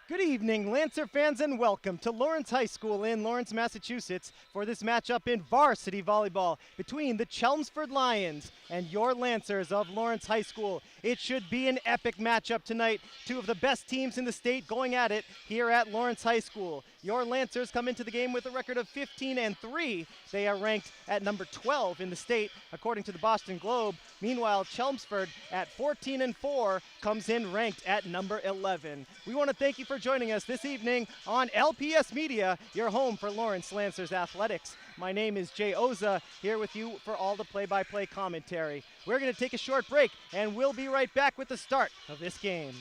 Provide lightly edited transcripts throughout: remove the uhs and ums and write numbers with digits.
Good evening, Lancer fans, and welcome to Lawrence High School in Lawrence, Massachusetts for this matchup in varsity volleyball between the Chelmsford Lions and your Lancers of Lawrence High School. It should be an epic matchup tonight. Two of the best teams in the state going at it here at Lawrence High School. Your Lancers come into the game with a record of 15-3. They are ranked at number 12 in the state, according to the Boston Globe. Meanwhile, Chelmsford at 14-4 comes in ranked at number 11. We want to thank you for joining us this evening on LPS Media, your home for Lawrence Lancers athletics. My name is Jay Oza, here with you for all the play-by-play commentary. We're going to take a short break, and we'll be right back with the start of this game.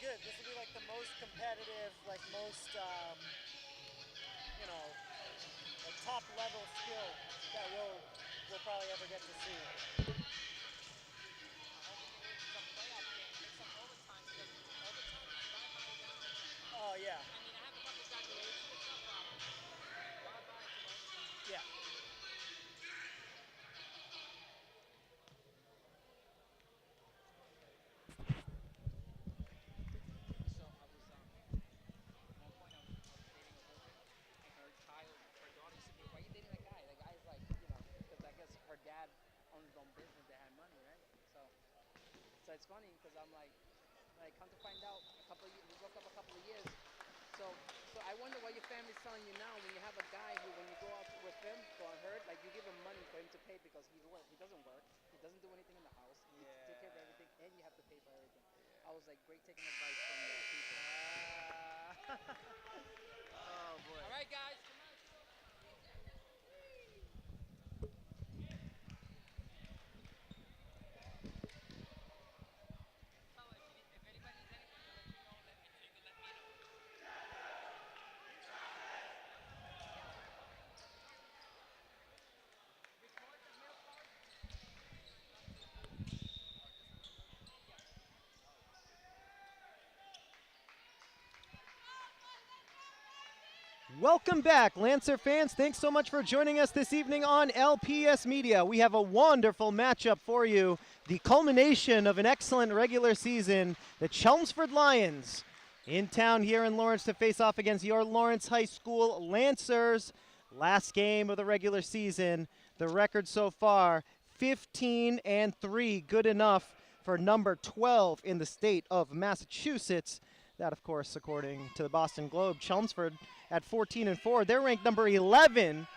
This will be like the most competitive, like most, like top level skill that we'll probably ever get to see. Oh yeah. Yeah. So it's funny because I'm like come to find out, we broke up a couple of years. So I wonder what your family's telling you now when you have a guy who, when you go out with him for hurt, like you give him money for him to pay because he doesn't work, he doesn't do anything in the house, he needs to take care of everything, and you have to pay for everything. I was like, great taking advice from the people. Oh boy. All right, guys. Welcome back, Lancer fans. Thanks so much for joining us this evening on LPS Media. We have a wonderful matchup for you. The culmination of an excellent regular season. The Chelmsford Lions in town here in Lawrence to face off against your Lawrence High School Lancers. Last game of the regular season. The record so far, 15-3. Good enough for number 12 in the state of Massachusetts. That, of course, according to the Boston Globe. Chelmsford at 14-4. They're ranked number 11,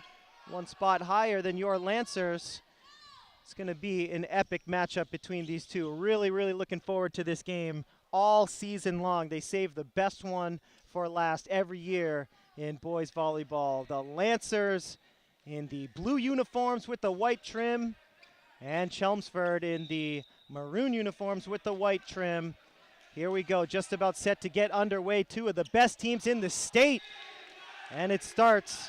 one spot higher than your Lancers. It's going to be an epic matchup between these two. Really, really looking forward to this game all season long. They save the best one for last every year in boys volleyball. The Lancers in the blue uniforms with the white trim, and Chelmsford in the maroon uniforms with the white trim. Here we go, just about set to get underway. Two of the best teams in the state. And it starts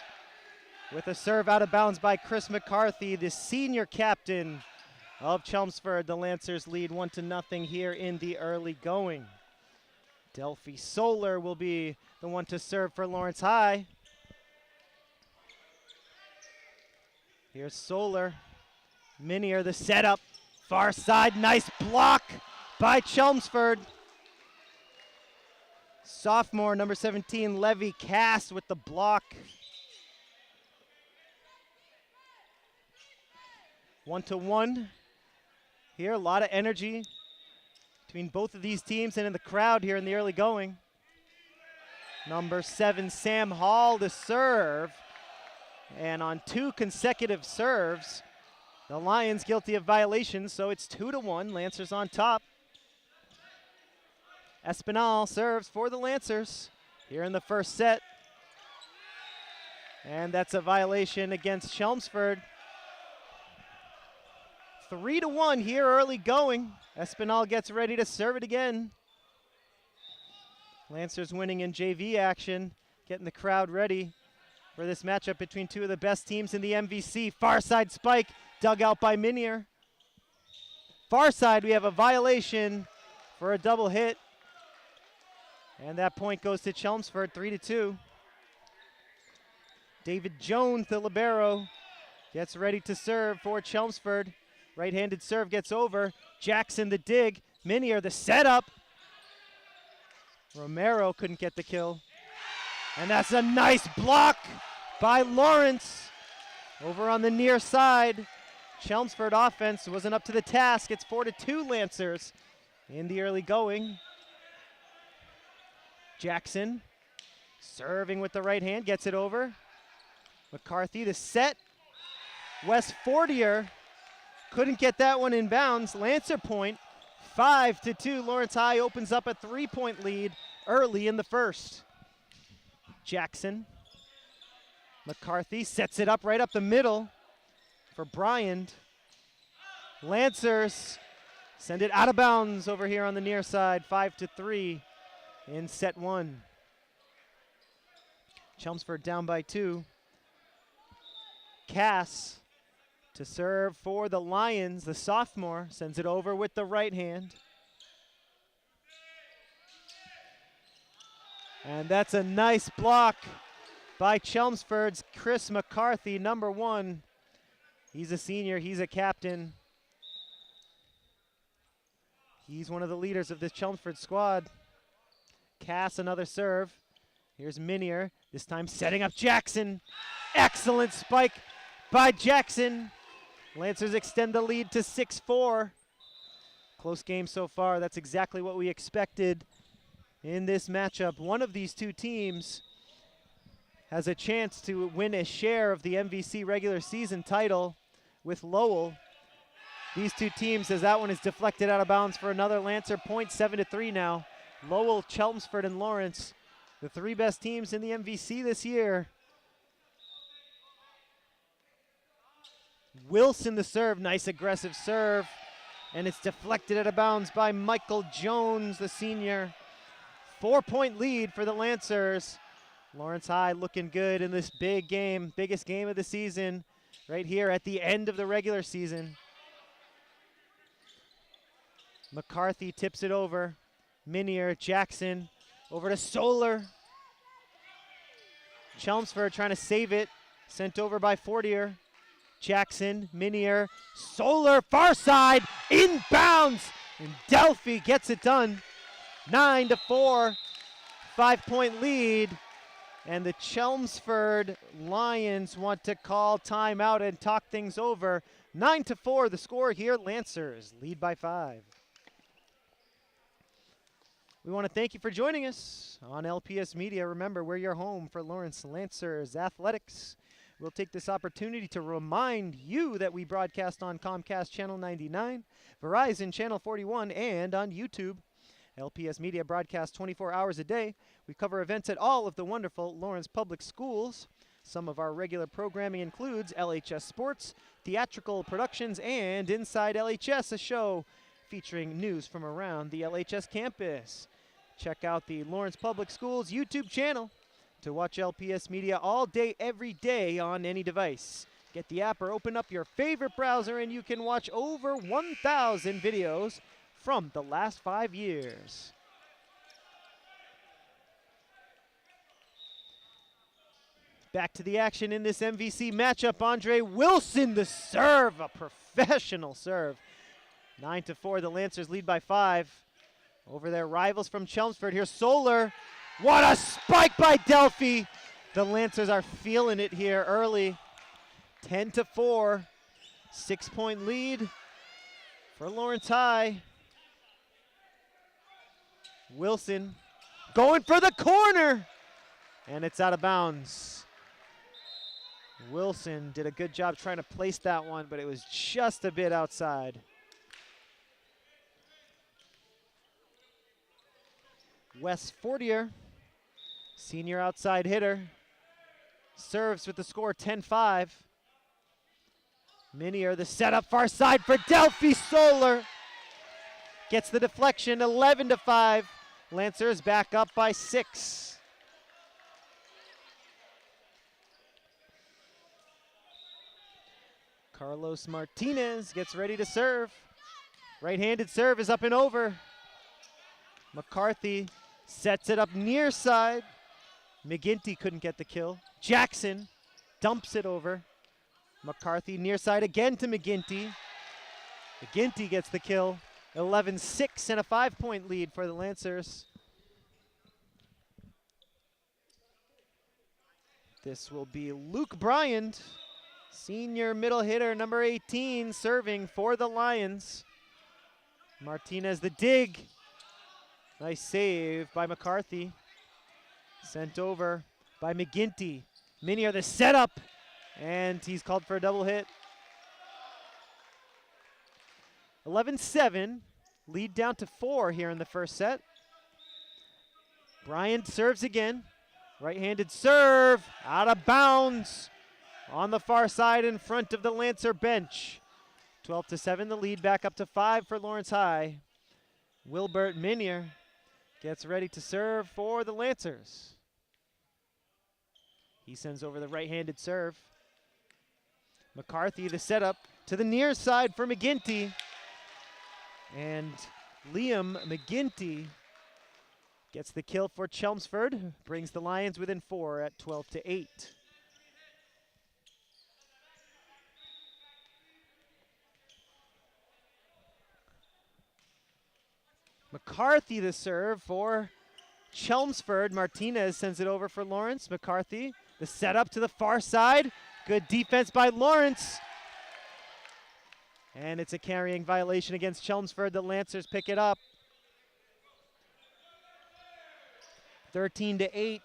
with a serve out of bounds by Chris McCarthy, the senior captain of Chelmsford. The Lancers lead 1-0 here in the early going. Delphi Solar will be the one to serve for Lawrence High. Here's Solar. Minier, the setup. Far side, nice block by Chelmsford. Sophomore, number 17, Levy Cass with the block. 1-1. Here, a lot of energy between both of these teams and in the crowd here in the early going. Number 7, Sam Hall, to serve. And on 2 consecutive serves, the Lions guilty of violations, so it's 2-1. Lancers on top. Espinal serves for the Lancers here in the first set. And that's a violation against Chelmsford. 3-1 here early going. Espinal gets ready to serve it again. Lancers winning in JV action, getting the crowd ready for this matchup between 2 of the best teams in the MVC. Far side spike, dug out by Minier. Far side, we have a violation for a double hit. And that point goes to Chelmsford, 3-2. David Jones, the libero, gets ready to serve for Chelmsford. Right-handed serve gets over. Jackson the dig. Minier the setup. Romero couldn't get the kill. And that's a nice block by Lawrence. Over on the near side. Chelmsford offense wasn't up to the task. It's 4-2 Lancers in the early going. Jackson serving with the right hand, gets it over. McCarthy the set. Wes Fortier couldn't get that one in bounds. Lancer point, 5-2. Lawrence High opens up a 3-point lead early in the first. Jackson. McCarthy sets it up right up the middle for Bryant. Lancers send it out of bounds over here on the near side, 5-3 in set 1. Chelmsford down by 2. Cass to serve for the Lions. The sophomore sends it over with the right hand. And that's a nice block by Chelmsford's Chris McCarthy, number 1. He's a senior, he's a captain. He's one of the leaders of this Chelmsford squad. Cass, another serve. Here's Minier, this time setting up Jackson. Excellent spike by Jackson. Lancers extend the lead to 6-4. Close game so far. That's exactly what we expected in this matchup. One of these 2 teams has a chance to win a share of the MVC regular season title with Lowell. These 2 teams, as that one is deflected out of bounds for another Lancer point, 7-3 now. Lowell, Chelmsford, and Lawrence, the 3 best teams in the MVC this year. Wilson the serve, nice aggressive serve, and it's deflected out of bounds by Michael Jones, the senior. 4-point lead for the Lancers. Lawrence High looking good in this big game, biggest game of the season, right here at the end of the regular season. McCarthy tips it over. Minier, Jackson, over to Solar. Chelmsford trying to save it, sent over by Fortier. Jackson, Minier, Solar, far side, inbounds, and Delphi gets it done. 9-4, 5-point lead, and the Chelmsford Lions want to call timeout and talk things over. 9-4, the score here. Lancers lead by 5. We want to thank you for joining us on LPS Media. Remember, we're your home for Lawrence Lancers athletics. We'll take this opportunity to remind you that we broadcast on Comcast Channel 99, Verizon Channel 41, and on YouTube. LPS Media broadcasts 24 hours a day. We cover events at all of the wonderful Lawrence Public Schools. Some of our regular programming includes LHS Sports, theatrical productions, and Inside LHS, a show featuring news from around the LHS campus. Check out the Lawrence Public Schools YouTube channel to watch LPS Media all day, every day on any device. Get the app or open up your favorite browser and you can watch over 1,000 videos from the last 5 years. Back to the action in this MVC matchup. Andre Wilson, the serve, a professional serve. 9-4, the Lancers lead by 5 over their rivals from Chelmsford. Here's Solar. What a spike by Delphi. The Lancers are feeling it here early. 10-4, 6-point lead for Lawrence High. Wilson going for the corner, and it's out of bounds. Wilson did a good job trying to place that one, but it was just a bit outside. Wes Fortier, senior outside hitter, serves with the score 10-5. Minier, the setup far side for Delphi Solar. Gets the deflection, 11-5. Lancers back up by 6. Carlos Martinez gets ready to serve. Right-handed serve is up and over. McCarthy sets it up near side. McGinty couldn't get the kill. Jackson dumps it over. McCarthy near side again to McGinty. McGinty gets the kill. 11-6 and a 5-point lead for the Lancers. This will be Luke Bryant, senior middle hitter, number 18, serving for the Lions. Martinez the dig. Nice save by McCarthy. Sent over by McGinty. Minier the setup, and he's called for a double hit. 11-7, lead down to 4 here in the first set. Bryant serves again. Right-handed serve, out of bounds on the far side in front of the Lancer bench. 12-7, the lead back up to 5 for Lawrence High. Wilbert Minier gets ready to serve for the Lancers. He sends over the right-handed serve. McCarthy the setup to the near side for McGinty. And Liam McGinty gets the kill for Chelmsford, brings the Lions within 4 at 12-8. McCarthy the serve for Chelmsford. Martinez sends it over for Lawrence. McCarthy, the setup to the far side. Good defense by Lawrence. And it's a carrying violation against Chelmsford. The Lancers pick it up. 13-8.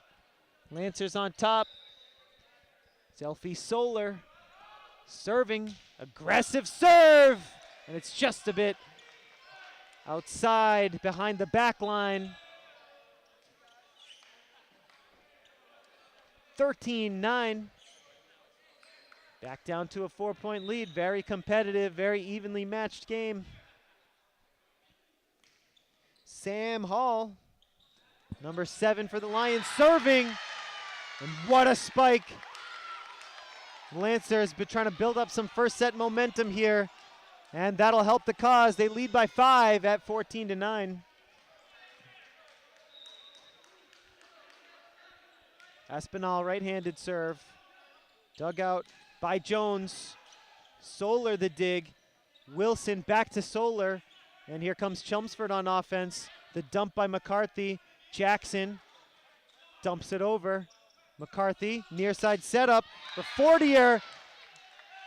Lancers on top. Delphi Solar serving. Aggressive serve. And it's just a bit outside behind the back line. 13-9. Back down to a 4-point lead. Very competitive, very evenly matched game. Sam Hall, number 7 for the Lions, serving. And what a spike. Lancers been trying to build up some first set momentum here. And that'll help the cause. They lead by 5 at 14-9. Aspinall right-handed serve. Dug out by Jones. Solar the dig. Wilson back to Solar. And here comes Chelmsford on offense. The dump by McCarthy. Jackson dumps it over. McCarthy, near side setup for Fortier.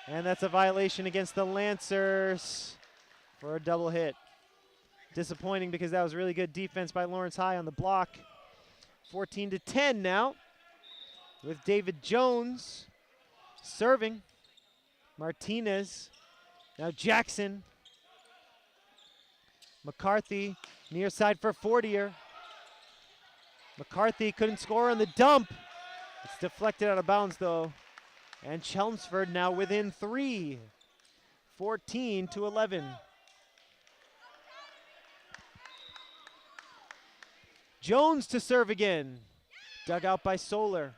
And that's a violation against the Lancers for a double hit. Disappointing because that was really good defense by Lawrence High on the block. 14-10 now with David Jones serving. Martinez, now Jackson. McCarthy, near side for Fortier. McCarthy couldn't score on the dump. It's deflected out of bounds though. And Chelmsford now within 3, 14-11. Jones to serve again. Dug out by Solar.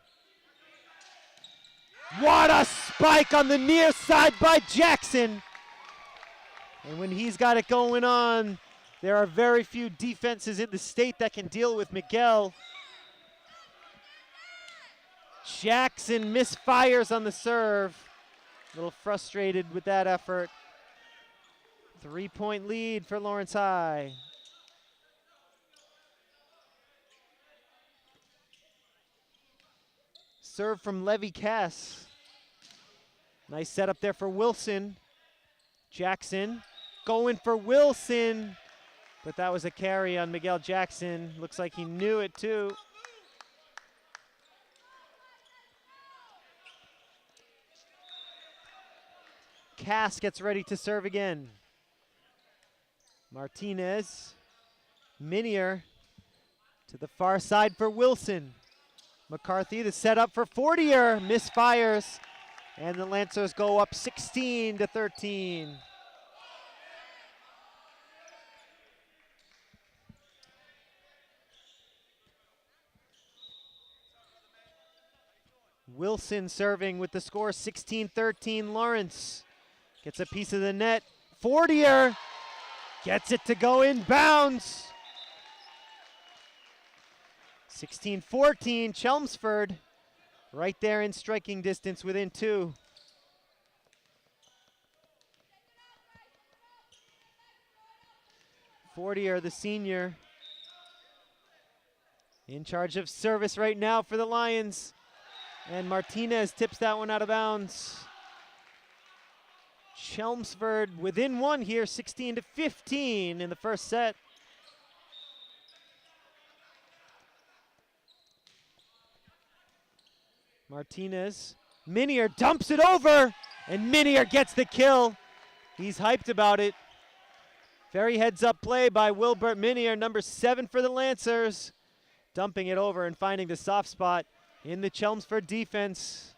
What a spike on the near side by Jackson. And when he's got it going on, there are very few defenses in the state that can deal with Miguel. Jackson misfires on the serve. A little frustrated with that effort. 3-point lead for Lawrence High. Serve from Levy Cass. Nice setup there for Wilson. Jackson going for Wilson. But that was a carry on Miguel Jackson. Looks like he knew it too. Cass gets ready to serve again. Martinez, Minier to the far side for Wilson. McCarthy, the setup for Fortier, misfires, and the Lancers go up 16-13. Wilson serving with the score 16-13. Lawrence gets a piece of the net. Fortier gets it to go in bounds. 16-14, Chelmsford right there in striking distance within 2. Fortier, the senior, in charge of service right now for the Lions. And Martinez tips that one out of bounds. Chelmsford within 1 here, 16-15 in the first set. Martinez, Minier dumps it over, and Minier gets the kill. He's hyped about it. Very heads-up play by Wilbert Minier, number 7 for the Lancers. Dumping it over and finding the soft spot in the Chelmsford defense.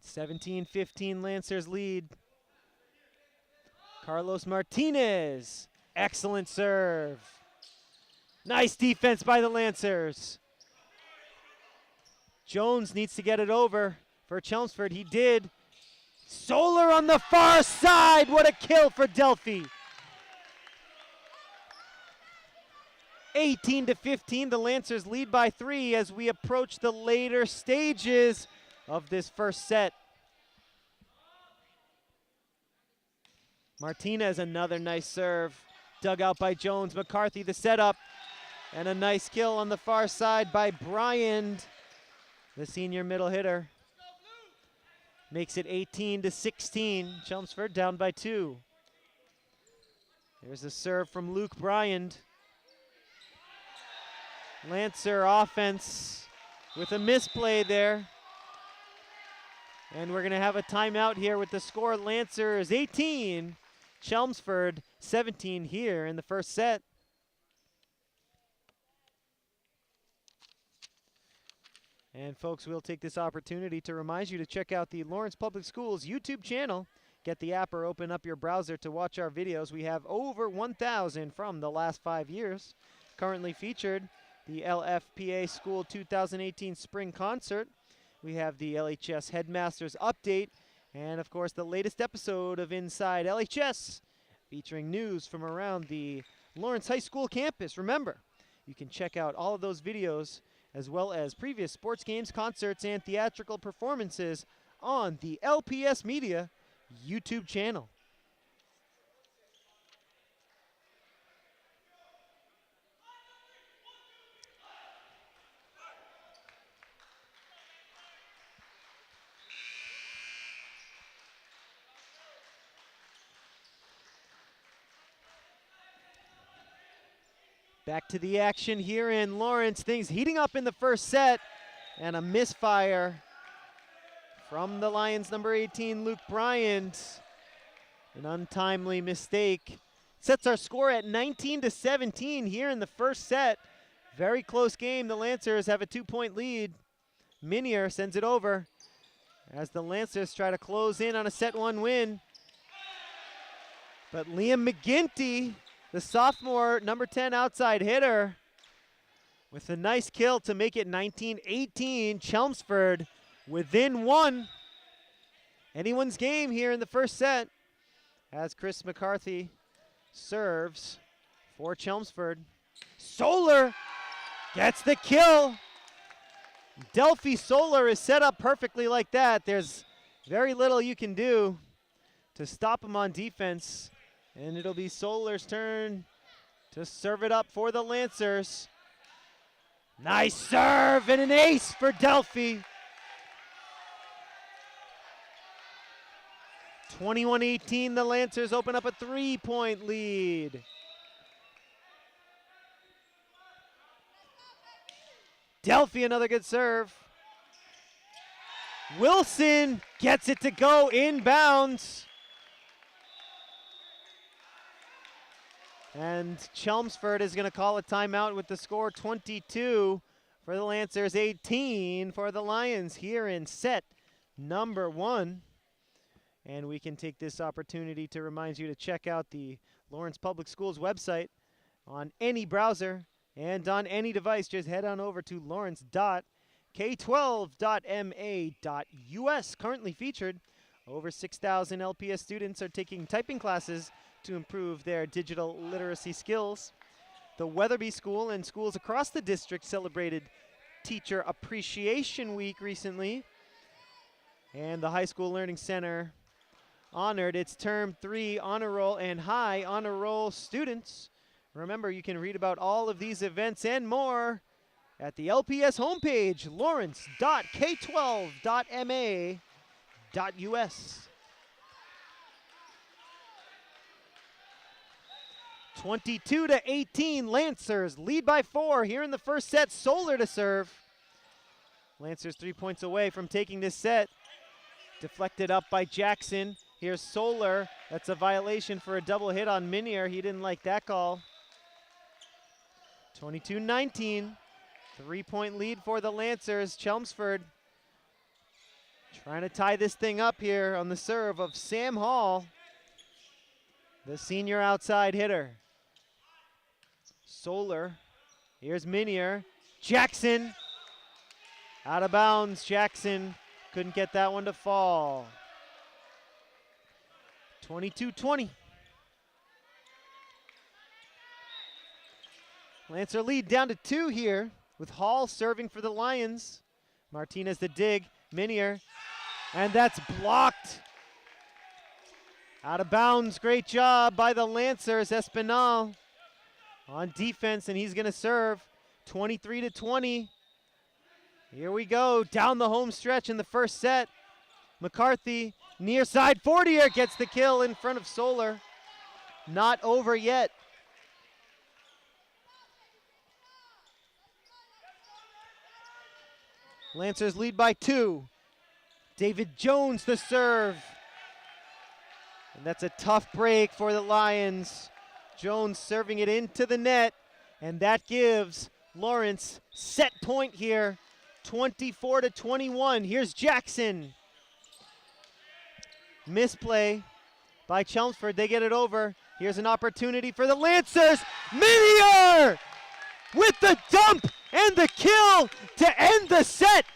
(17-15) Lancers lead. Carlos Martinez, excellent serve. Nice defense by the Lancers. Jones needs to get it over for Chelmsford. He did. Solar on the far side. What a kill for Delphi. 18-15, the Lancers lead by 3 as we approach the later stages of this first set. Martinez, another nice serve. Dug out by Jones. McCarthy, the setup. And a nice kill on the far side by Bryant, the senior middle hitter. Makes it 18-16. Chelmsford down by 2. There's a serve from Luke Bryant. Lancer offense with a misplay there. And we're going to have a timeout here with the score. Lancers 18, Chelmsford 17 here in the first set. And folks, we'll take this opportunity to remind you to check out the Lawrence Public Schools YouTube channel. Get the app or open up your browser to watch our videos. We have over 1,000 from the last 5 years. Currently featured the LFPA School 2018 Spring Concert. We have the LHS Headmasters Update. And of course, the latest episode of Inside LHS, featuring news from around the Lawrence High School campus. Remember, you can check out all of those videos as well as previous sports games, concerts, and theatrical performances on the LPS Media YouTube channel. Back to the action here in Lawrence. Things heating up in the first set, and a misfire from the Lions number 18, Luke Bryant. An untimely mistake. Sets our score at 19-17 here in the first set. Very close game. The Lancers have a 2-point lead. Minier sends it over as the Lancers try to close in on a set 1 win. But Liam McGinty, the sophomore, number 10 outside hitter, with a nice kill to make it 19-18. Chelmsford within 1. Anyone's game here in the first set as Chris McCarthy serves for Chelmsford. Solar gets the kill. Delphi Solar is set up perfectly like that. There's very little you can do to stop him on defense. And it'll be Solar's turn to serve it up for the Lancers. Nice serve and an ace for Delphi. 21-18, the Lancers open up a 3-point lead. Delphi, another good serve. Wilson gets it to go inbounds. And Chelmsford is going to call a timeout with the score 22 for the Lancers, 18 for the Lions here in set number 1. And we can take this opportunity to remind you to check out the Lawrence Public Schools website on any browser and on any device. Just head on over to lawrence.k12.ma.us. Currently featured, over 6,000 LPS students are taking typing classes to improve their digital literacy skills. The Weatherby School and schools across the district celebrated Teacher Appreciation Week recently. And the High School Learning Center honored its Term 3 Honor Roll and High Honor Roll students. Remember, you can read about all of these events and more at the LPS homepage, lawrence.k12.ma.us. 22-18, Lancers lead by 4 here in the first set. Solar to serve. Lancers 3 points away from taking this set. Deflected up by Jackson. Here's Solar. That's a violation for a double hit on Minier. He didn't like that call. 22-19. 3-point lead for the Lancers. Chelmsford trying to tie this thing up here on the serve of Sam Hall, the senior outside hitter. Solar. Here's Minier. Jackson. Out of bounds. Jackson couldn't get that one to fall. 22-20. Lancer lead down to 2 here with Hall serving for the Lions. Martinez the dig. Minier. And that's blocked. Out of bounds. Great job by the Lancers. Espinal on defense, and he's going to serve. 23-20. Here we go. Down the home stretch in the first set. McCarthy near side. Fortier gets the kill in front of Solar. Not over yet. Lancers lead by 2. David Jones the serve. And that's a tough break for the Lions. Jones serving it into the net, and that gives Lawrence set point here, 24-21. Here's Jackson. Misplay by Chelmsford. They get it over. Here's an opportunity for the Lancers. Minier with the dump and the kill to end the set,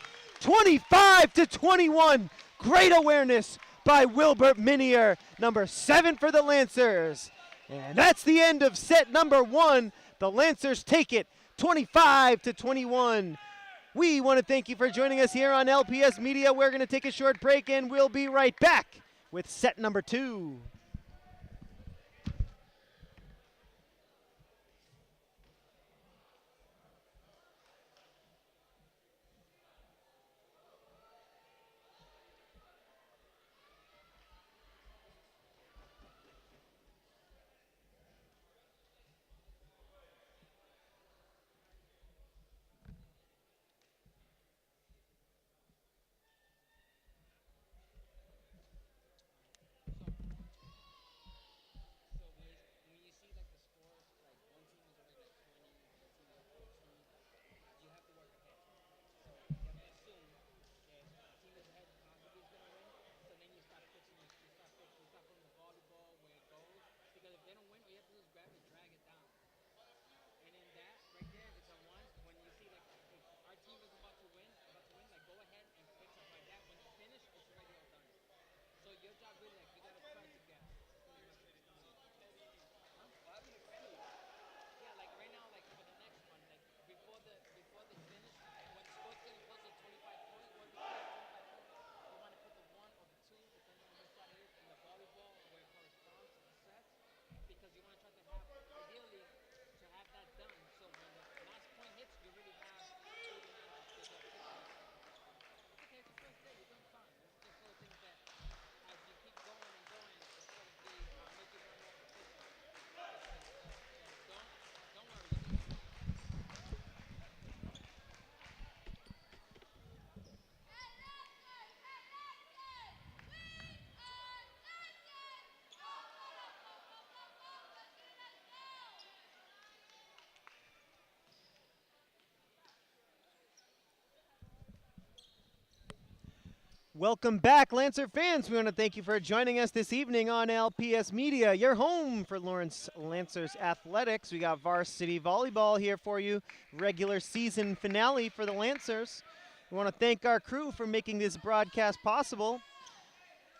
25-21. Great awareness by Wilbert Minier, number 7 for the Lancers. And that's the end of set number 1. The Lancers take it 25-21. We want to thank you for joining us here on LPS Media. We're going to take a short break and we'll be right back with set number 2. Welcome back, Lancer fans. We want to thank you for joining us this evening on LPS Media, your home for Lawrence Lancers athletics. We got varsity volleyball here for you, regular season finale for the Lancers. We want to thank our crew for making this broadcast possible.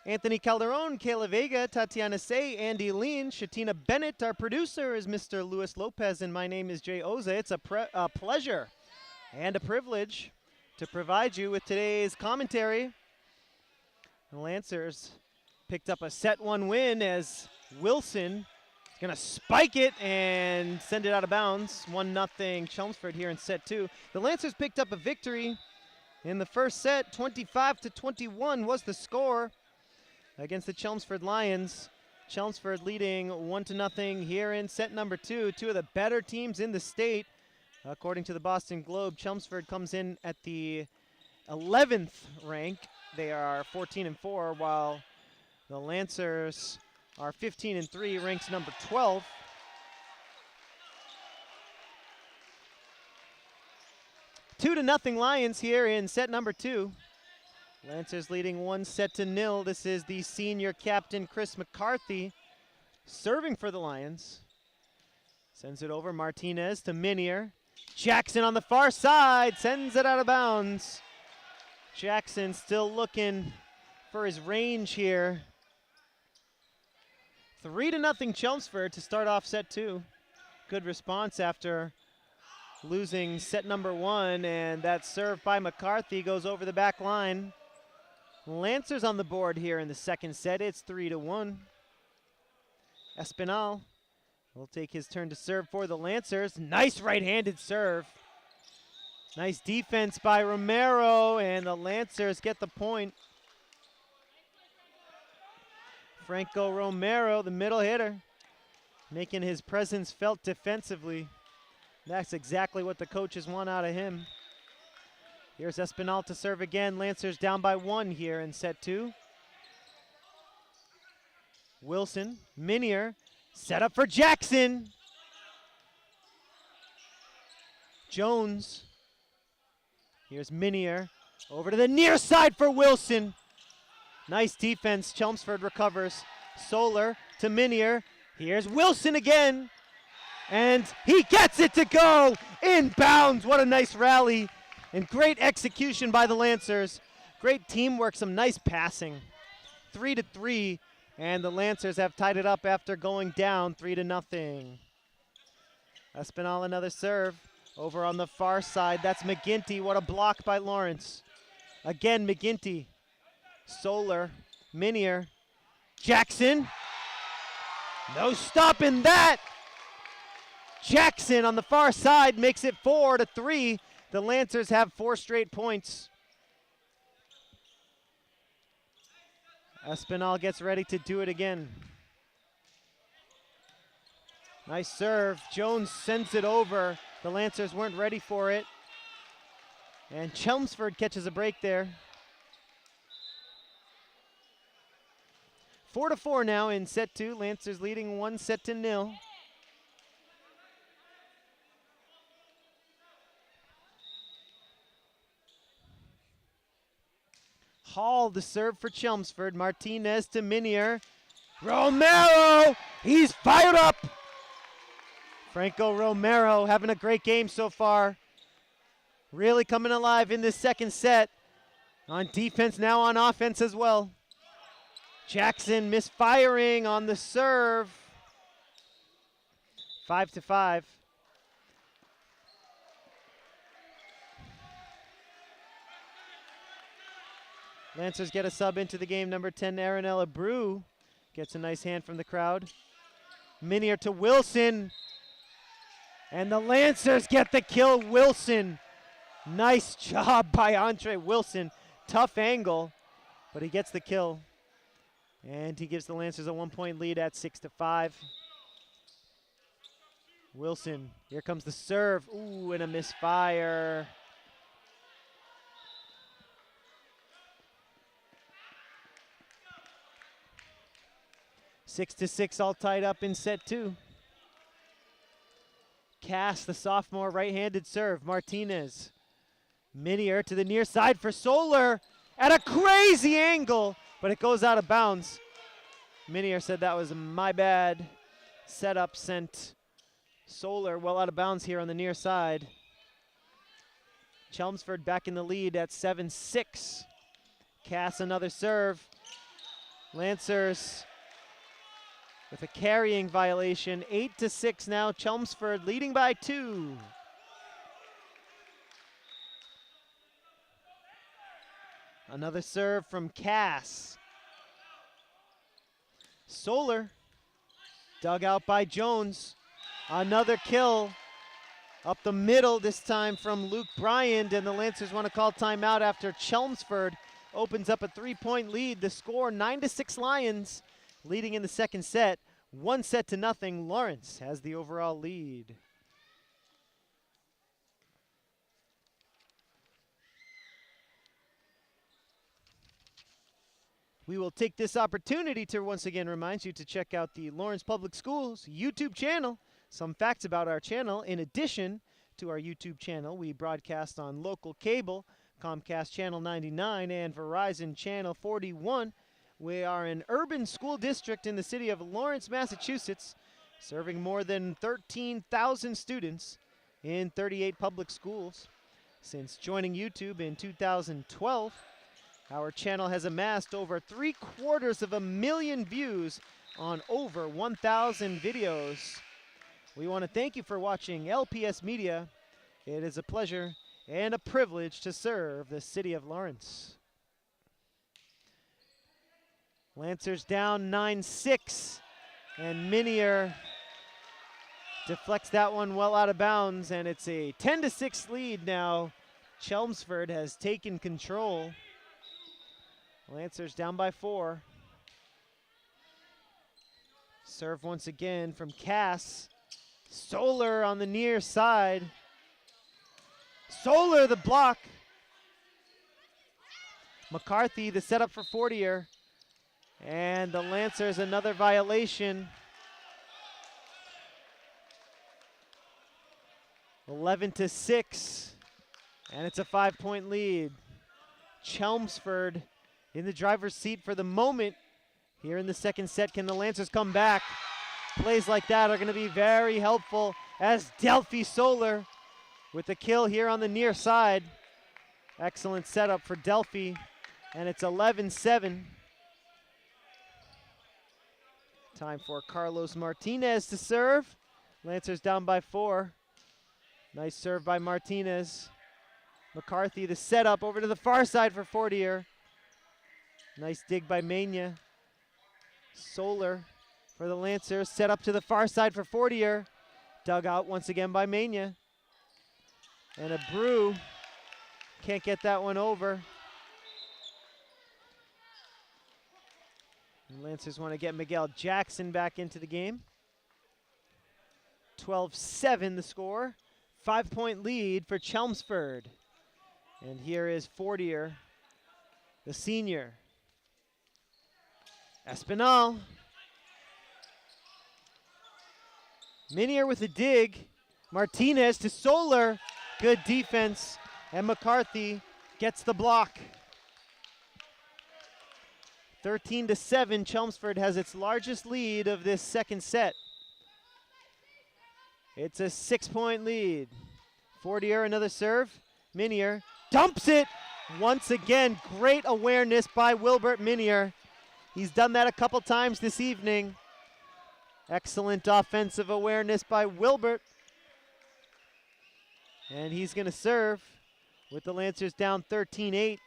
Anthony Calderon, Kayla Vega, Tatiana Say, Andy Lean, Shatina Bennett. Our producer is Mr. Luis Lopez, and my name is Jay Oza. It's a pleasure and a privilege to provide you with today's commentary. The Lancers picked up a set 1 win as Wilson is going to spike it and send it out of bounds. 1-0 Chelmsford here in set 2. The Lancers picked up a victory in the first set. 25-21 was the score against the Chelmsford Lions. Chelmsford leading 1-0 here in set number 2. Two of the better teams in the state. According to the Boston Globe, Chelmsford comes in at the 11th rank. They are 14-4, while the Lancers are 15-3, ranks number 12. Two to nothing Lions here in set number 2. Lancers leading 1-0. This is the senior captain, Chris McCarthy, serving for the Lions. Sends it over, Martinez to Minier. Jackson on the far side, sends it out of bounds. Jackson still looking for his range here. 3-0 Chelmsford to start off set 2. Good response after losing set number 1, and that serve by McCarthy goes over the back line. Lancers on the board here in the second set. It's 3-1. Espinal will take his turn to serve for the Lancers. Nice right-handed serve. Nice defense by Romero, and the Lancers get the point. Franco Romero, the middle hitter, making his presence felt defensively. That's exactly what the coaches want out of him. Here's Espinal to serve again. Lancers down by 1 here in set 2. Wilson, Minier, set up for Jackson. Jones. Here's Minier, over to the near side for Wilson. Nice defense, Chelmsford recovers. Solar to Minier. Here's Wilson again. And he gets it to go inbounds. What a nice rally and great execution by the Lancers. Great teamwork, some nice passing. 3-3, and the Lancers have tied it up after going down 3-0. Espinal another serve. Over on the far side, that's McGinty. What a block by Lawrence. Again, McGinty. Solar, Minier, Jackson. No stopping that. Jackson on the far side makes it 4-3. The Lancers have 4 straight points. Espinal gets ready to do it again. Nice serve. Jones sends it over. The Lancers weren't ready for it. And Chelmsford catches a break there. 4-4 now in set 2. Lancers leading 1-0. Hall to serve for Chelmsford. Martinez to Minier. Romero! He's fired up! Franco Romero having a great game so far. Really coming alive in this second set. On defense, now on offense as well. Jackson misfiring on the serve. 5-5. Lancers get a sub into the game. Number 10, Aranella Brew gets a nice hand from the crowd. Minier to Wilson. And the Lancers get the kill. Wilson. Nice job by Andre Wilson. Tough angle, but he gets the kill. And he gives the Lancers a 1-point lead at 6-5. Wilson, here comes the serve. Ooh, and a misfire. Six to 6, all tied up in set 2. Cass, the sophomore, right-handed serve. Martinez. Minier to the near side for Solar. at a crazy angle, but it goes out of bounds. Minier said that was my bad. Setup sent Solar well out of bounds here on the near side. Chelmsford back in the lead at 7-6. Cass another serve. Lancers with a carrying violation. 8-6 now. Chelmsford leading by 2. Another serve from Cass. Solar dug out by Jones. Another kill up the middle, this time from Luke Bryant, and the Lancers want to call timeout after Chelmsford opens up a 3-point lead. The score 9-6 Lions leading in the second set. 1-0. Lawrence has the overall lead. We will take this opportunity to once again remind you to check out the Lawrence Public Schools YouTube channel. Some facts about our channel. In addition to our YouTube channel, we broadcast on local cable, Comcast Channel 99 and Verizon Channel 41. We are an urban school district in the city of Lawrence, Massachusetts, serving more than 13,000 students in 38 public schools. Since joining YouTube in 2012, our channel has amassed over 750,000 views on over 1,000 videos. We want to thank you for watching LPS Media. It is a pleasure and a privilege to serve the city of Lawrence. Lancers down 9-6, and Minier deflects that one well out of bounds, and it's a 10-6 lead now. Chelmsford has taken control. Lancers down by 4. Serve once again from Cass. Solar on the near side. Solar the block. McCarthy the setup for Fortier. And the Lancers another violation. 11-6. And it's a 5-point lead. Chelmsford in the driver's seat for the moment. Here in the second set, can the Lancers come back? Plays like that are going to be very helpful as Delphi Solar with the kill here on the near side. Excellent setup for Delphi, and it's 11-7. Time for Carlos Martinez to serve. Lancers down by 4. Nice serve by Martinez. McCarthy the setup over to the far side for Fortier. Nice dig by Mania. Solar for the Lancers, set up to the far side for Fortier. Dug out once again by Mania. And a brew. Can't get that one over. The Lancers want to get Miguel Jackson back into the game. 12-7 the score. 5-point lead for Chelmsford. And here is Fortier, the senior. Espinal. Minier with a dig. Martinez to Solar. Good defense. And McCarthy gets the block. 13-7. Chelmsford has its largest lead of this second set. It's a 6-point lead. Fortier another serve. Minier dumps it. Once again, great awareness by Wilbert Minier. He's done that a couple times this evening. Excellent offensive awareness by Wilbert. And he's going to serve with the Lancers down 13-8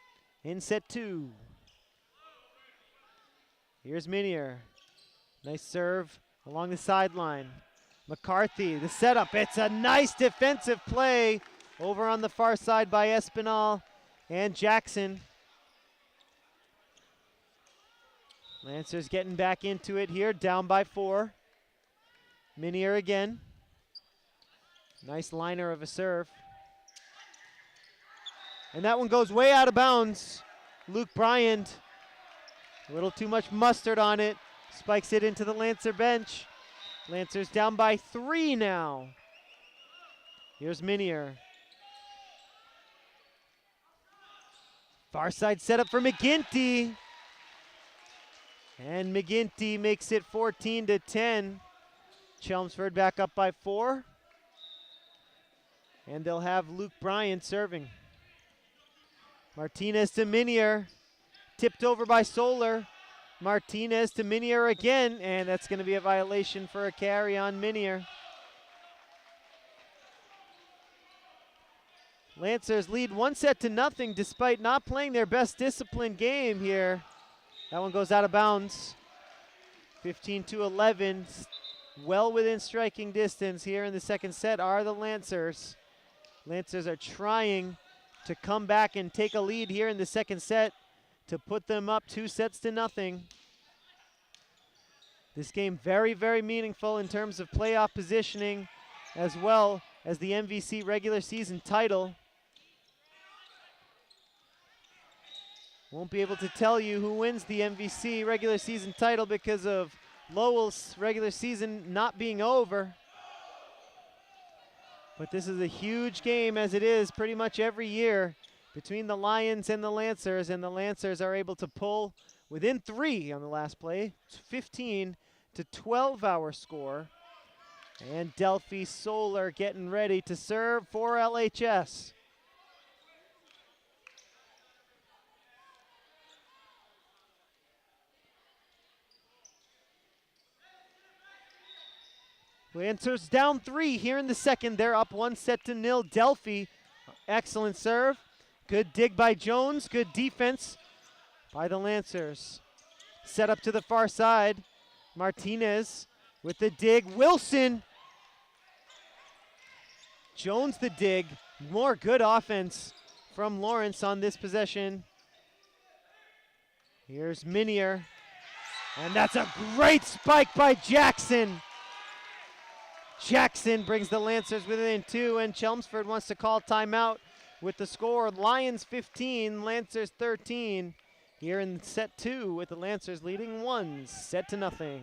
in set 2. Here's Minier. Nice serve along the sideline. McCarthy, the setup. It's a nice defensive play over on the far side by Espinal and Jackson. Lancers getting back into it here, down by 4. Minier again. Nice liner of a serve. And that one goes way out of bounds. Luke Bryant, a little too much mustard on it. Spikes it into the Lancer bench. Lancers down by 3 now. Here's Minier. Far side setup for McGinty. And McGinty makes it 14-10. Chelmsford back up by 4. And they'll have Luke Bryant serving. Martinez to Minier. Tipped over by Solar. Martinez to Minier again, and that's going to be a violation for a carry on Minier. Lancers lead 1-0 despite not playing their best disciplined game here. That one goes out of bounds. 15-11, well within striking distance here in the second set are the Lancers. Lancers are trying to come back and take a lead here in the second set to put them up 2-0. This game very, very meaningful in terms of playoff positioning as well as the MVC regular season title. Won't be able to tell you who wins the MVC regular season title because of Lowell's regular season not being over. But this is a huge game, as it is pretty much every year, between the Lions and the Lancers, and the Lancers are able to pull within 3 on the last play. It's 15-12 our score. And Delphi Solar getting ready to serve for LHS. Lancers down 3 here in the second. They're up 1-0. Delphi, excellent serve. Good dig by Jones, good defense by the Lancers. Set up to the far side. Martinez with the dig. Wilson. Jones the dig. More good offense from Lawrence on this possession. Here's Minier. And that's a great spike by Jackson. Jackson brings the Lancers within 2, and Chelmsford wants to call timeout with the score. Lions 15, Lancers 13. Here in set 2 with the Lancers leading 1-0.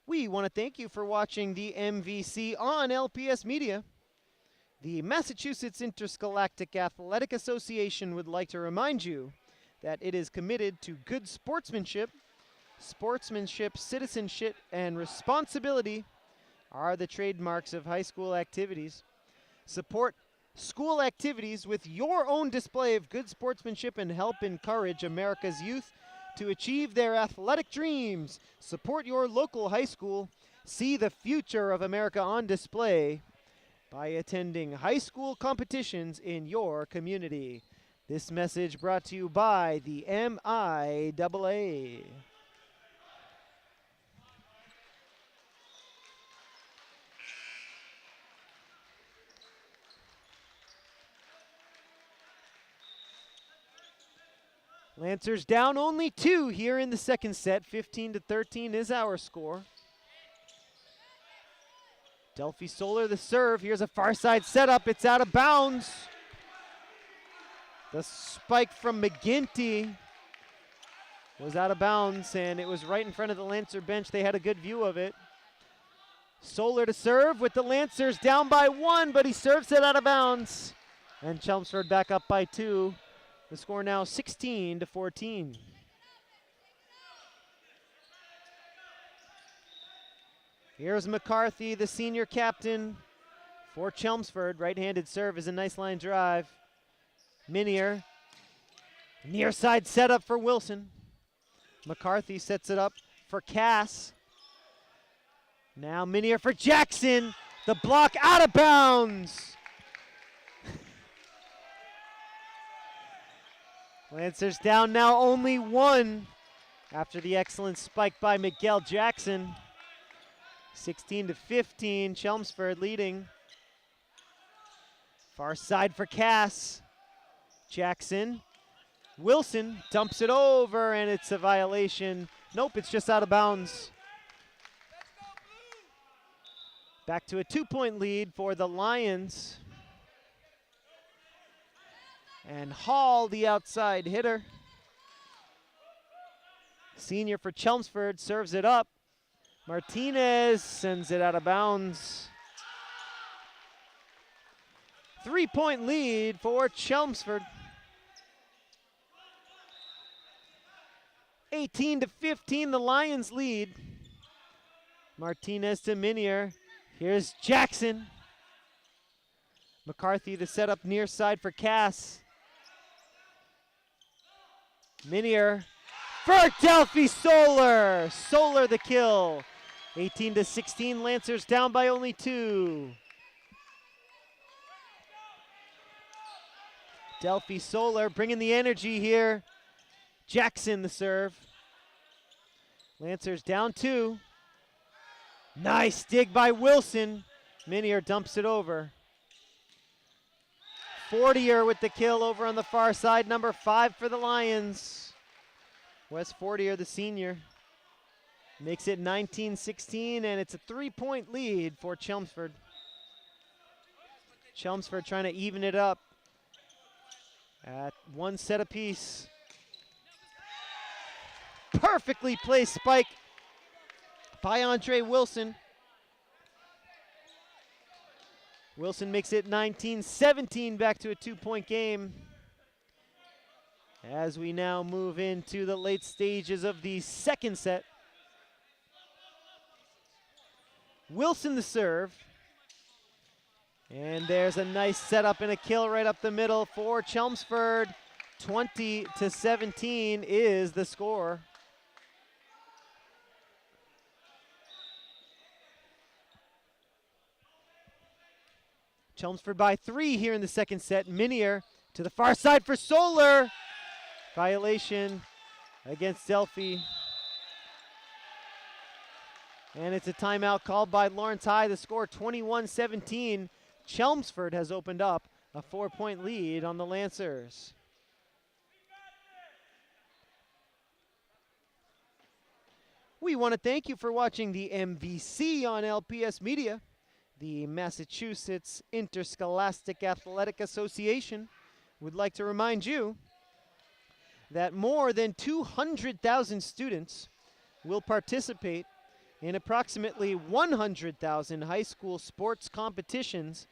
We want to thank you for watching the MVC on LPS Media. The Massachusetts Interscholastic Athletic Association would like to remind you that it is committed to good sportsmanship, citizenship, and responsibility are the trademarks of high school activities. Support school activities with your own display of good sportsmanship and help encourage America's youth to achieve their athletic dreams. Support your local high school. See the future of America on display by attending high school competitions in your community. This message brought to you by the MIAA. Lancers down only 2 here in the second set. 15-13 is our score. Delphi Solar the serve. Here's a far side setup. It's out of bounds. The spike from McGinty was out of bounds, and it was right in front of the Lancer bench. They had a good view of it. Solar to serve with the Lancers down by 1, but he serves it out of bounds. And Chelmsford back up by 2. The score now 16-14. Here's McCarthy, the senior captain for Chelmsford. Right-handed serve is a nice line drive. Minier, near side setup for Wilson. McCarthy sets it up for Cass. Now Minier for Jackson. The block out of bounds. Lancers down now only 1 after the excellent spike by Miguel Jackson. 16-15, Chelmsford leading. Far side for Cass. Jackson. Wilson dumps it over, and it's a violation. Nope, it's just out of bounds. Back to a 2-point lead for the Lions. And Hall, the outside hitter. Senior for Chelmsford, serves it up. Martinez sends it out of bounds. 3-point lead for Chelmsford. 18-15, the Lions lead. Martinez to Minier. Here's Jackson. McCarthy the setup near side for Cass. Minier for Delphi Solar. Solar the kill. 18-16, Lancers down by only 2. Delphi Solar bringing the energy here. Jackson the serve. Lancers down 2. Nice dig by Wilson. Minier dumps it over. Fortier with the kill over on the far side, number 5 for the Lions. Wes Fortier, the senior, makes it 19-16, and it's a 3-point lead for Chelmsford. Chelmsford trying to even it up at 1 set apiece. Perfectly placed spike by Andre Wilson. Wilson makes it 19-17, back to a 2-point game. As we now move into the late stages of the second set. Wilson the serve. And there's a nice setup and a kill right up the middle for Chelmsford. 20-17 is the score. Chelmsford by 3 here in the second set. Minier to the far side for Solar. Violation against Delphi. And it's a timeout called by Lawrence High. The score 21-17. Chelmsford has opened up a 4-point lead on the Lancers. We want to thank you for watching the MVC on LPS Media. The Massachusetts Interscholastic Athletic Association would like to remind you that more than 200,000 students will participate in approximately 100,000 high school sports competitions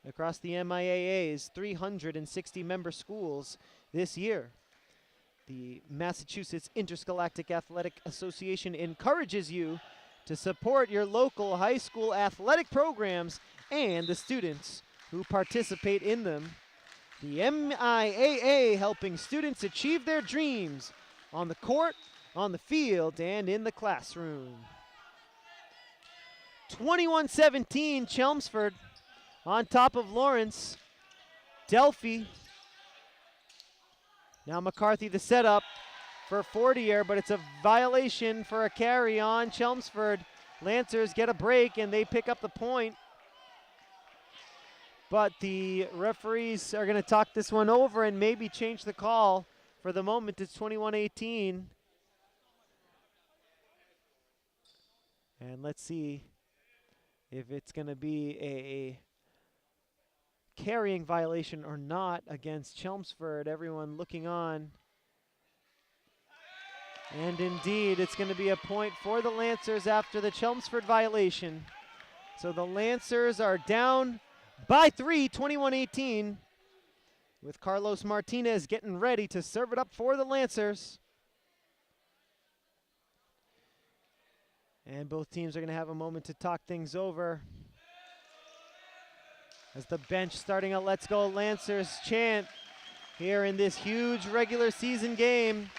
across the MIAA's 360 member schools this year. The Massachusetts Interscholastic Athletic Association encourages you to support your local high school athletic programs and the students who participate in them. The MIAA helping students achieve their dreams on the court, on the field, and in the classroom. 21-17, Chelmsford on top of Lawrence. Delphi. Now McCarthy the setup for Fortier, but it's a violation for a carry on Chelmsford. Lancers get a break and they pick up the point. But the referees are going to talk this one over and maybe change the call. For the moment, it's 21-18. And let's see if it's going to be a carrying violation or not against Chelmsford. Everyone looking on. And indeed, it's going to be a point for the Lancers after the Chelmsford violation. So the Lancers are down by 3, 21-18, with Carlos Martinez getting ready to serve it up for the Lancers. And both teams are going to have a moment to talk things over, as the bench starting a "Let's Go Lancers" chant here in this huge regular season game.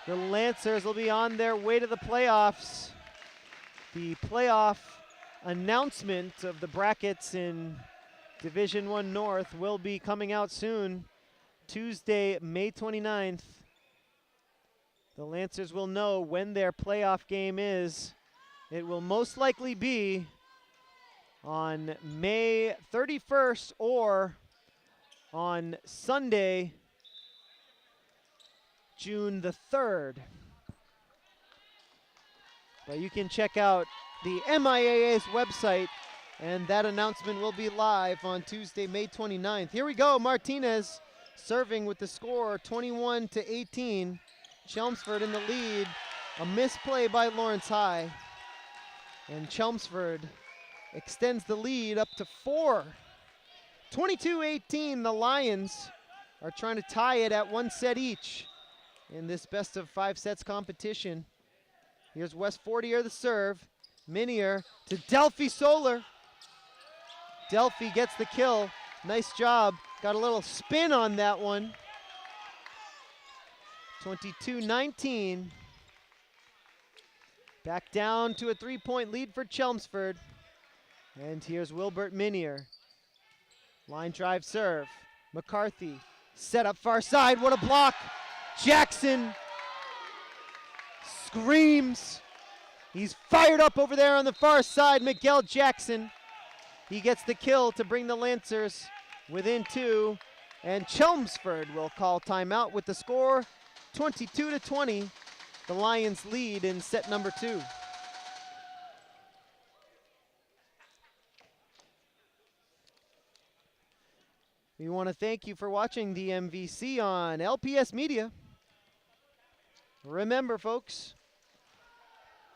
The Lancers will be on their way to the playoffs. The playoff announcement of the brackets in Division I North will be coming out soon, Tuesday, May 29th. The Lancers will know when their playoff game is. It will most likely be on May 31st or on Sunday, June the 3rd. But you can check out the MIAA's website, and that announcement will be live on Tuesday, May 29th. Here we go, Martinez serving with the score 21-18. Chelmsford in the lead. A misplay by Lawrence High. And Chelmsford extends the lead up to 4. 22-18, the Lions are trying to tie it at 1 set each in this best of 5 sets competition. Here's West Fortier the serve. Minier to Delphi Solar. Delphi gets the kill. Nice job. Got a little spin on that one. 22-19. Back down to a 3-point lead for Chelmsford. And here's Wilbert Minier. Line drive serve. McCarthy. Set up far side. What a block. Jackson screams. He's fired up over there on the far side. Miguel Jackson. He gets the kill to bring the Lancers within 2. And Chelmsford will call timeout with the score 22-20. The Lions lead in set number 2. We want to thank you for watching the MVC on LPS Media. Remember, folks,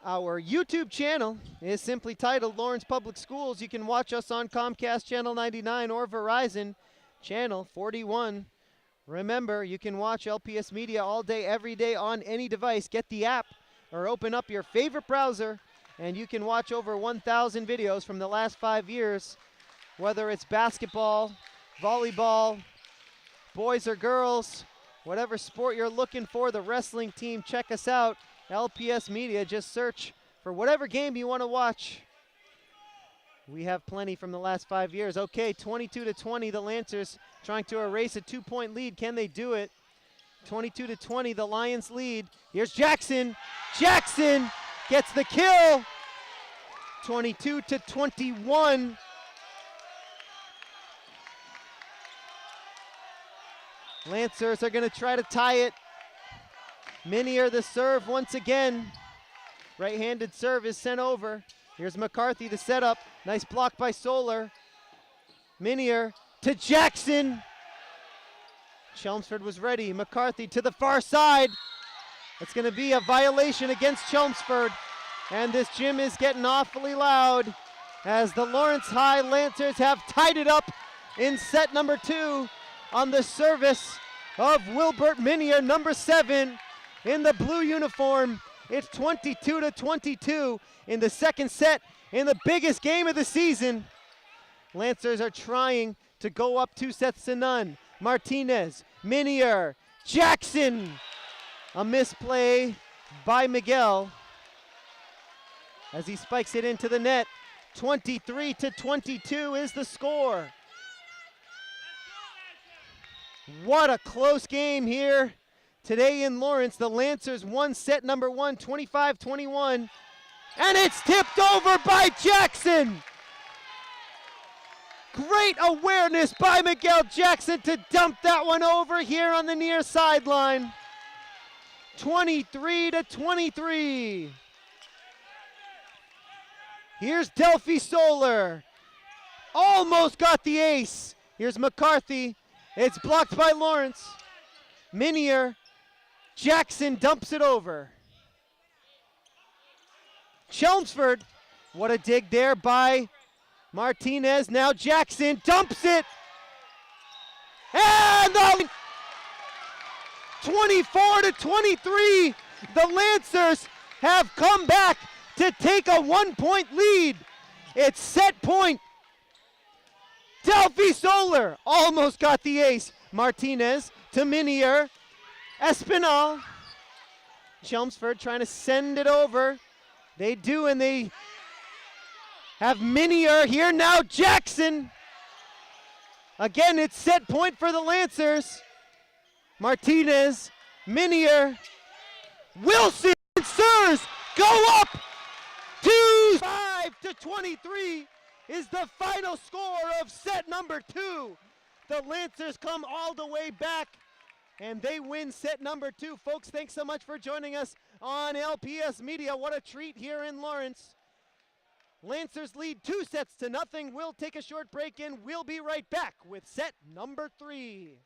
our YouTube channel is simply titled Lawrence Public Schools. You can watch us on Comcast Channel 99 or Verizon Channel 41. Remember, you can watch LPS Media all day, every day on any device. Get the app or open up your favorite browser, and you can watch over 1,000 videos from the last 5 years, whether it's basketball, volleyball, boys or girls, whatever sport you're looking for, the wrestling team, check us out. LPS Media, just search for whatever game you want to watch. We have plenty from the last 5 years. Okay, 22-20, the Lancers trying to erase a 2-point lead. Can they do it? 22-20, the Lions lead. Here's Jackson. Jackson gets the kill. 22-21. Lancers are going to try to tie it. Minier the serve once again. Right-handed serve is sent over. Here's McCarthy the setup. Nice block by Solar. Minier to Jackson. Chelmsford was ready. McCarthy to the far side. It's going to be a violation against Chelmsford. And this gym is getting awfully loud as the Lawrence High Lancers have tied it up in set number 2 on the service of Wilbert Minier, number 7 in the blue uniform. It's 22-22 in the second set in the biggest game of the season. Lancers are trying to go up 2-0. Martinez, Minier, Jackson. A misplay by Miguel as he spikes it into the net. 23-22 is the score. What a close game here today in Lawrence. The Lancers won set number 1, 25-21. And it's tipped over by Jackson. Great awareness by Miguel Jackson to dump that one over here on the near sideline. 23-23. Here's Delphi Solar. Almost got the ace. Here's McCarthy. It's blocked by Lawrence. Minier. Jackson dumps it over. Chelmsford. What a dig there by Martinez. Now Jackson dumps it. And the 24-23. The Lancers have come back to take a 1-point lead. It's set point. Delphi Solar almost got the ace. Martinez to Minier. Espinal. Chelmsford trying to send it over. They do, and they have Minier here now. Jackson. Again, it's set point for the Lancers. Martinez, Minier, Wilson, Sirs go up. 25-23 is the final score of set number 2. The Lancers come all the way back and they win set number 2. Folks, thanks so much for joining us on LPS Media. What a treat here in Lawrence. Lancers lead 2-0. We'll take a short break and we'll be right back with set number 3.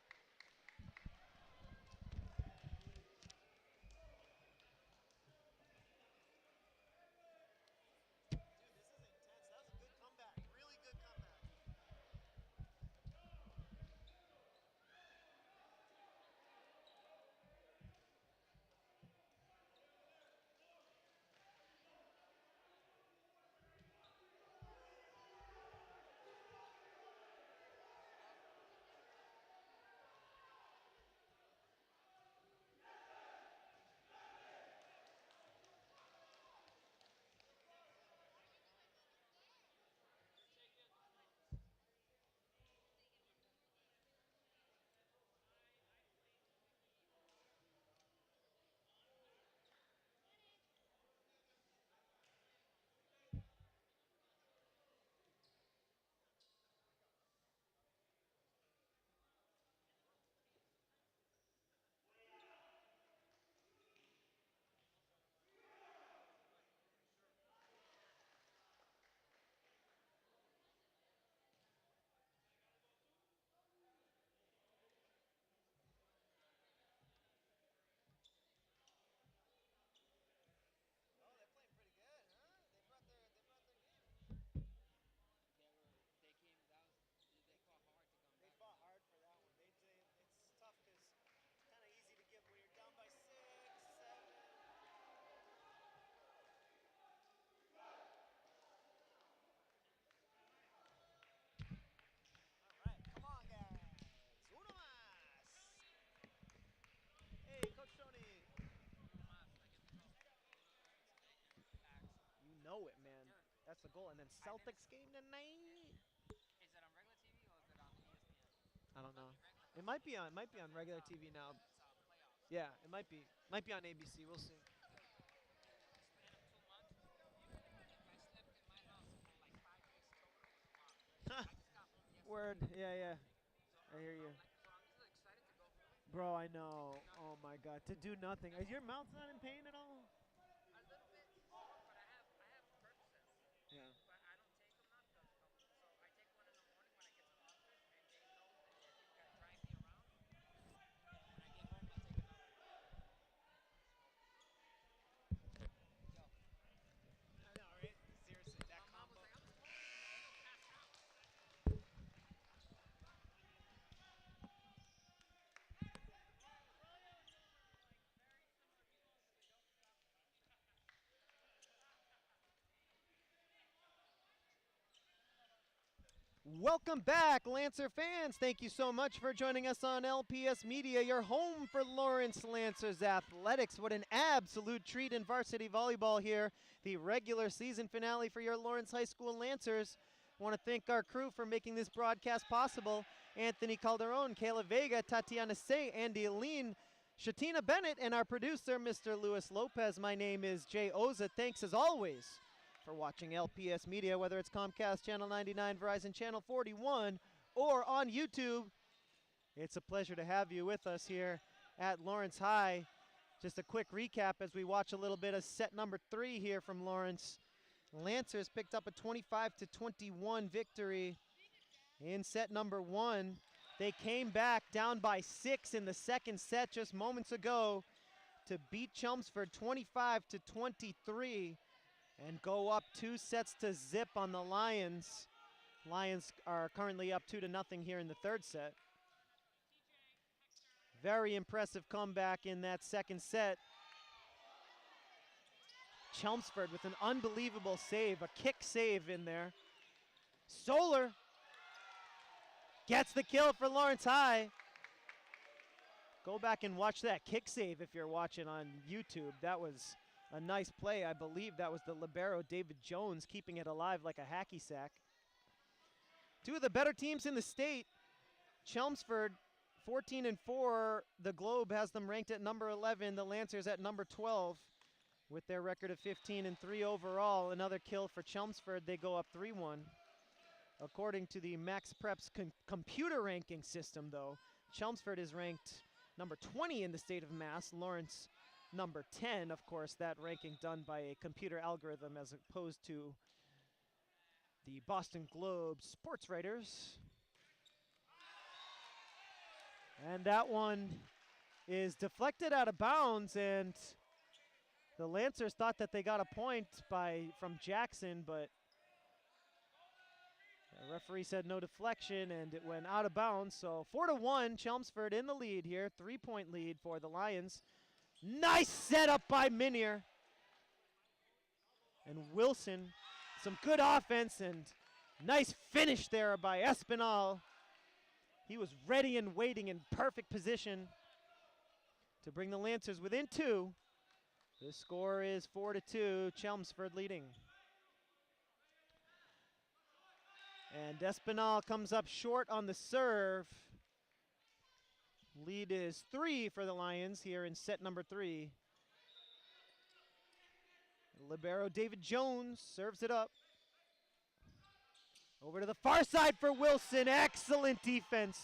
the goal. And then Celtics game tonight. Is it on regular TV or is it on ESPN? I don't know. It might be on regular TV now. It's playoffs. Yeah, it might be on ABC. We'll see. Span of 2 months. If I slept in my house for like 5 days total, it was wild. I just got home yesterday. Word. Yeah. So I hear you. so I'm just excited to go home. Bro, I know. Oh my God, to do nothing. Is your mouth not in pain at all? A little bit, but I have Percocets. Yeah. But I don't take them now because so I take one in the morning when I get to the office, and they know that if you gotta drive me around, and when I get home, I'll take another one. Yo, I know, right? Seriously, that my mom was combo. like, I'm smoking. I end up passed out. Welcome back, Lancer fans. Thank you so much for joining us on LPS Media, your home for Lawrence Lancers athletics. What an absolute treat in varsity volleyball here. The regular season finale for your Lawrence High School Lancers. I want to thank our crew for making this broadcast possible. Anthony Calderon, Kayla Vega, Tatiana Say, Andy Aline, Shatina Bennett, and our producer, Mr. Luis Lopez. My name is Jay Oza. Thanks as always for watching LPS Media, whether it's Comcast Channel 99, Verizon Channel 41, or on YouTube. It's a pleasure to have you with us here at Lawrence High. Just a quick recap as we watch a little bit of set number 3 here from Lawrence. Lancers picked up a 25-21 victory in set number 1. They came back down by 6 in the second set just moments ago to beat Chelmsford 25-23. and go up 2 sets to zip on the Lions. Lions are currently up 2-0 here in the third set. Very impressive comeback in that second set. Chelmsford with an unbelievable save, a kick save in there. Solar gets the kill for Lawrence High. Go back and watch that kick save if you're watching on YouTube. That was a nice play. I believe that was the libero, David Jones, keeping it alive like a hacky sack. 2 of the better teams in the state. Chelmsford, 14-4. The Globe has them ranked at number 11. The Lancers at number 12 with their record of 15-3 overall. Another kill for Chelmsford. They go up 3-1. According to the Max Preps computer ranking system, though, Chelmsford is ranked number 20 in the state of Mass. Lawrence number 10, of course, that ranking done by a computer algorithm as opposed to the Boston Globe sports writers. And that one is deflected out of bounds, and the Lancers thought that they got a point from Jackson, but the referee said no deflection, and it went out of bounds. So 4-1, Chelmsford in the lead here, 3-point lead for the Lions. Nice setup by Minier. And Wilson, some good offense and nice finish there by Espinal. He was ready and waiting in perfect position to bring the Lancers within 2. The score is 4-2, Chelmsford leading. And Espinal comes up short on the serve. Lead is 3 for the Lions here in set number 3. Libero David Jones serves it up. Over to the far side for Wilson. Excellent defense.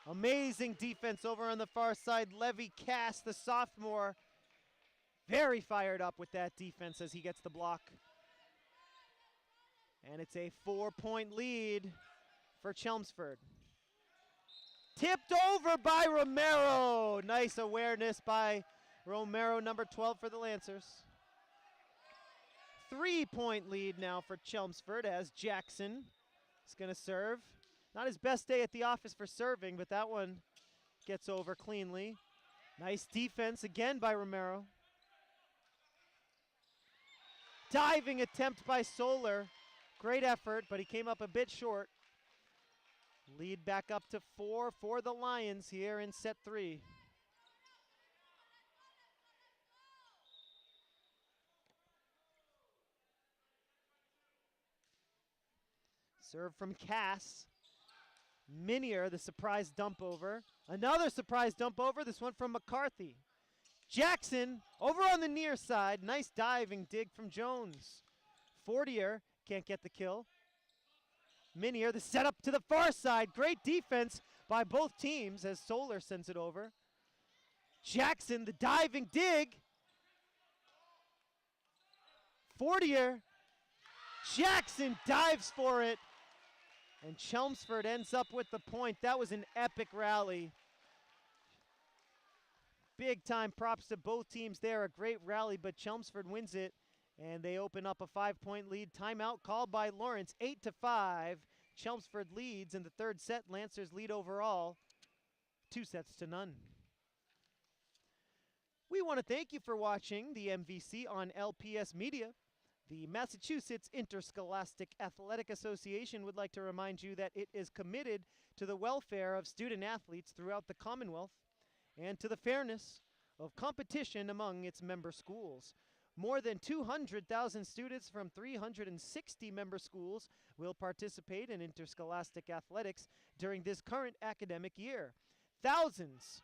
Amazing defense over on the far side. Levy Cass, the sophomore, very fired up with that defense as he gets the block. And it's a 4-point lead for Chelmsford. Tipped over by Romero. Nice awareness by Romero, number 12 for the Lancers. 3-point lead now for Chelmsford as Jackson is going to serve. Not his best day at the office for serving, but that one gets over cleanly. Nice defense again by Romero. Diving attempt by Solar. Great effort, but he came up a bit short. Lead back up to 4 for the Lions here in set 3. Serve from Cass. Minier, the surprise dump over. Another surprise dump over, this one from McCarthy. Jackson over on the near side. Nice diving dig from Jones. Fortier can't get the kill. Minier, the setup to the far side. Great defense by both teams as Solar sends it over. Jackson, the diving dig. Fortier. Jackson dives for it. And Chelmsford ends up with the point. That was an epic rally. Big time props to both teams there. A great rally, but Chelmsford wins it. And they open up a 5-point lead. Timeout called by Lawrence, 8-5. Chelmsford leads in the third set. Lancers lead overall, 2-0. We want to thank you for watching the MVC on LPS Media. The Massachusetts Interscholastic Athletic Association would like to remind you that it is committed to the welfare of student athletes throughout the Commonwealth and to the fairness of competition among its member schools. More than 200,000 students from 360 member schools will participate in interscholastic athletics during this current academic year. Thousands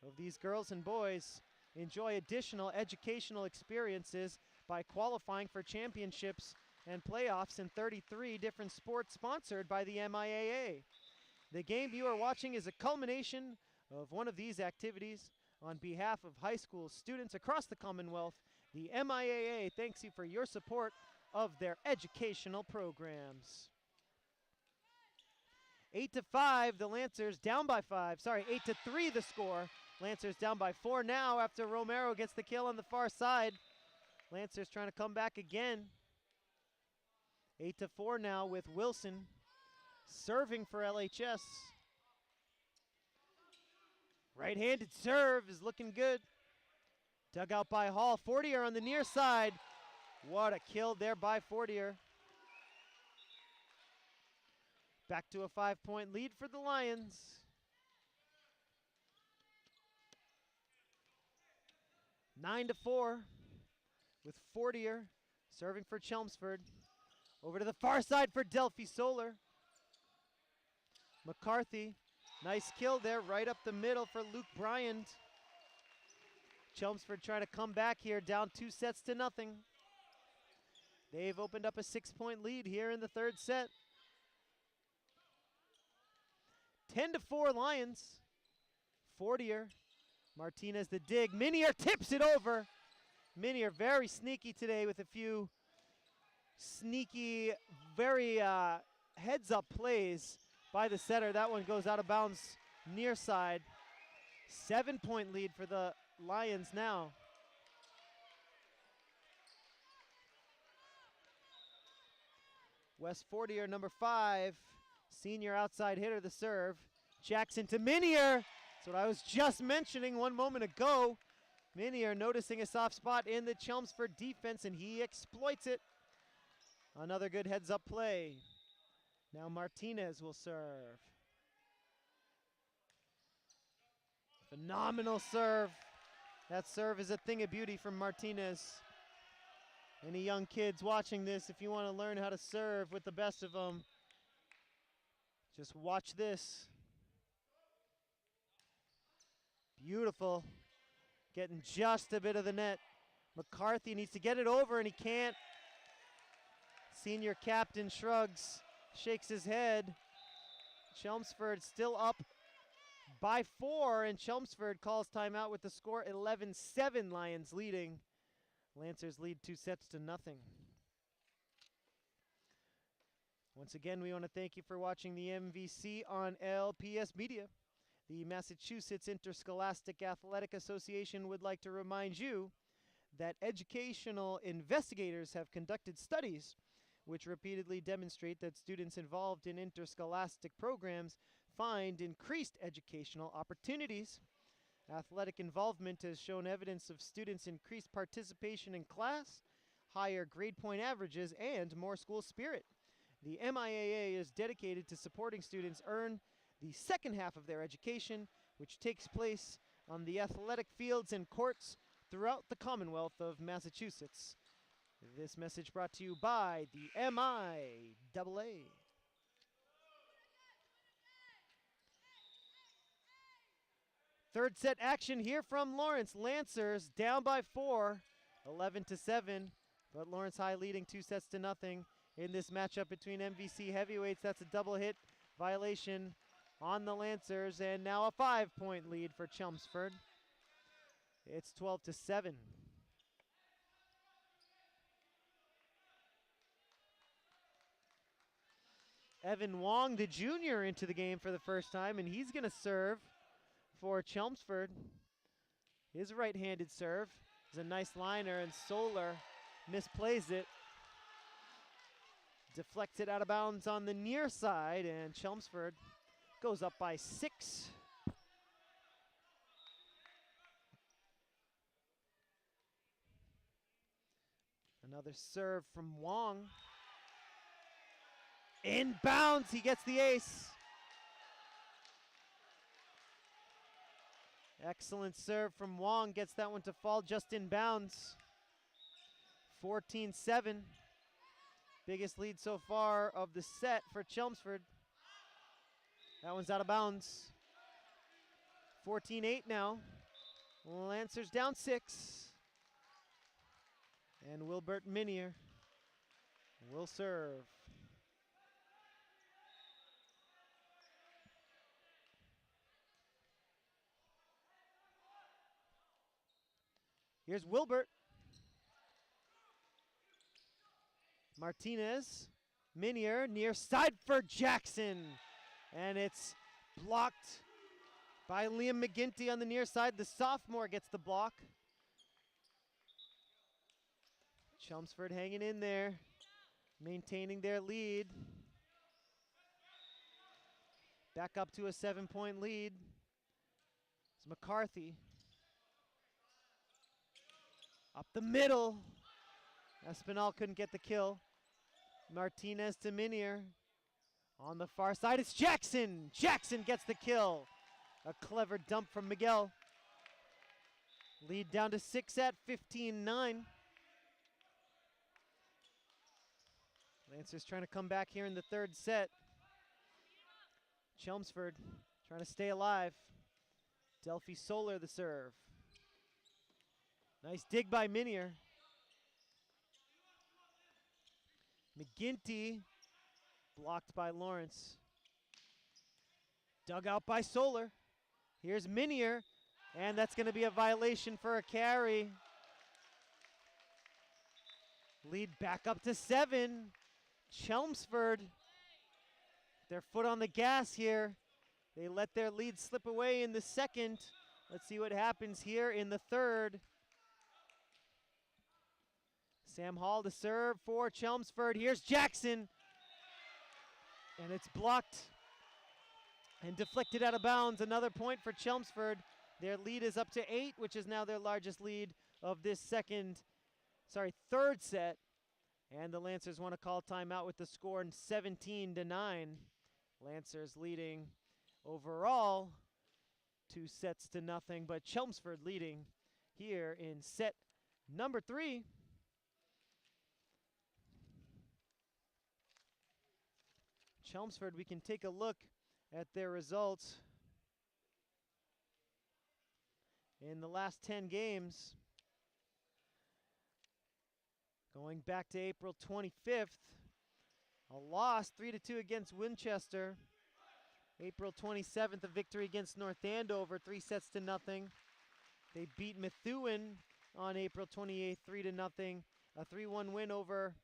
of these girls and boys enjoy additional educational experiences by qualifying for championships and playoffs in 33 different sports sponsored by the MIAA. The game you are watching is a culmination of one of these activities. On behalf of high school students across the Commonwealth, the MIAA thanks you for your support of their educational programs. 8-5, the Lancers down by 5. Sorry, 8-3 the score. Lancers down by 4 now after Romero gets the kill on the far side. Lancers trying to come back again. 8-4 now with Wilson serving for LHS. Right-handed serve is looking good. Dug out by Hall. Fortier on the near side. What a kill there by Fortier. Back to a 5-point lead for the Lions. 9-4 with Fortier serving for Chelmsford. Over to the far side for Delphi Solar. McCarthy, nice kill there right up the middle for Luke Bryant. Chelmsford trying to come back here, down 2-0. They've opened up a 6-point lead here in the third set. 10-4 Lions. Fortier, Martinez the dig. Minier tips it over. Minier very sneaky today with a few sneaky, very heads-up plays by the setter. That one goes out of bounds near side. 7-point lead for the Lions now. Wes Fortier, number 5, senior outside hitter, the serve. Jackson to Minier. That's what I was just mentioning one moment ago. Minier noticing a soft spot in the Chelmsford defense, and he exploits it. Another good heads-up play. Now Martinez will serve. Phenomenal serve. That serve is a thing of beauty from Martinez. Any young kids watching this, if you want to learn how to serve with the best of them, just watch this. Beautiful. Getting just a bit of the net. McCarthy needs to get it over, and he can't. Senior captain shrugs, shakes his head. Chelmsford still up by 4, and Chelmsford calls timeout with the score 11-7, Lions leading. Lancers lead 2-0. Once again, we want to thank you for watching the MVC on LPS Media. The Massachusetts Interscholastic Athletic Association would like to remind you that educational investigators have conducted studies which repeatedly demonstrate that students involved in interscholastic programs find increased educational opportunities. Athletic involvement has shown evidence of students' increased participation in class, higher grade point averages, and more school spirit. The MIAA is dedicated to supporting students earn the second half of their education, which takes place on the athletic fields and courts throughout the Commonwealth of Massachusetts. This message brought to you by the MIAA. Third set action here from Lawrence. Lancers down by 4, 11-7. But Lawrence High leading 2-0 in this matchup between MVC heavyweights. That's a double hit violation on the Lancers, and now a 5-point lead for Chelmsford. It's 12-7. Evan Wong, the junior, into the game for the first time, and he's going to serve for Chelmsford. His right-handed serve is a nice liner, and Solar misplays it. Deflected out of bounds on the near side, and Chelmsford goes up by 6. Another serve from Wong. Inbounds, he gets the ace. Excellent serve from Wong, gets that one to fall just in bounds. 14-7. Biggest lead so far of the set for Chelmsford. That one's out of bounds. 14-8 now. Lancers down 6. And Wilbert Minier will serve. Here's Wilbert. Martinez, Minier near side for Jackson. And it's blocked by Liam McGinty on the near side. The sophomore gets the block. Chelmsford hanging in there, maintaining their lead. Back up to a 7-point lead. It's McCarthy. Up the middle. Espinal couldn't get the kill. Martinez to Minier. On the far side, it's Jackson. Jackson gets the kill. A clever dump from Miguel. Lead down to 6 at 15-9. Lancers trying to come back here in the third set. Chelmsford trying to stay alive. Delphi Solar the serve. Nice dig by Minier. McGinty blocked by Lawrence. Dug out by Solar. Here's Minier, and that's going to be a violation for a carry. Lead back up to 7. Chelmsford, their foot on the gas here. They let their lead slip away in the second. Let's see what happens here in the third. Sam Hall to serve for Chelmsford. Here's Jackson. And it's blocked and deflected out of bounds. Another point for Chelmsford. Their lead is up to 8, which is now their largest lead of this third set. And the Lancers want to call timeout with the score 17-9. Lancers leading overall 2-0, but Chelmsford leading here in set number 3. Chelmsford, we can take a look at their results in the last 10 games. Going back to April 25th, a loss 3-2 against Winchester. April 27th, a victory against North Andover, 3-0. They beat Methuen on April 28th, 3-0. A 3-1 win over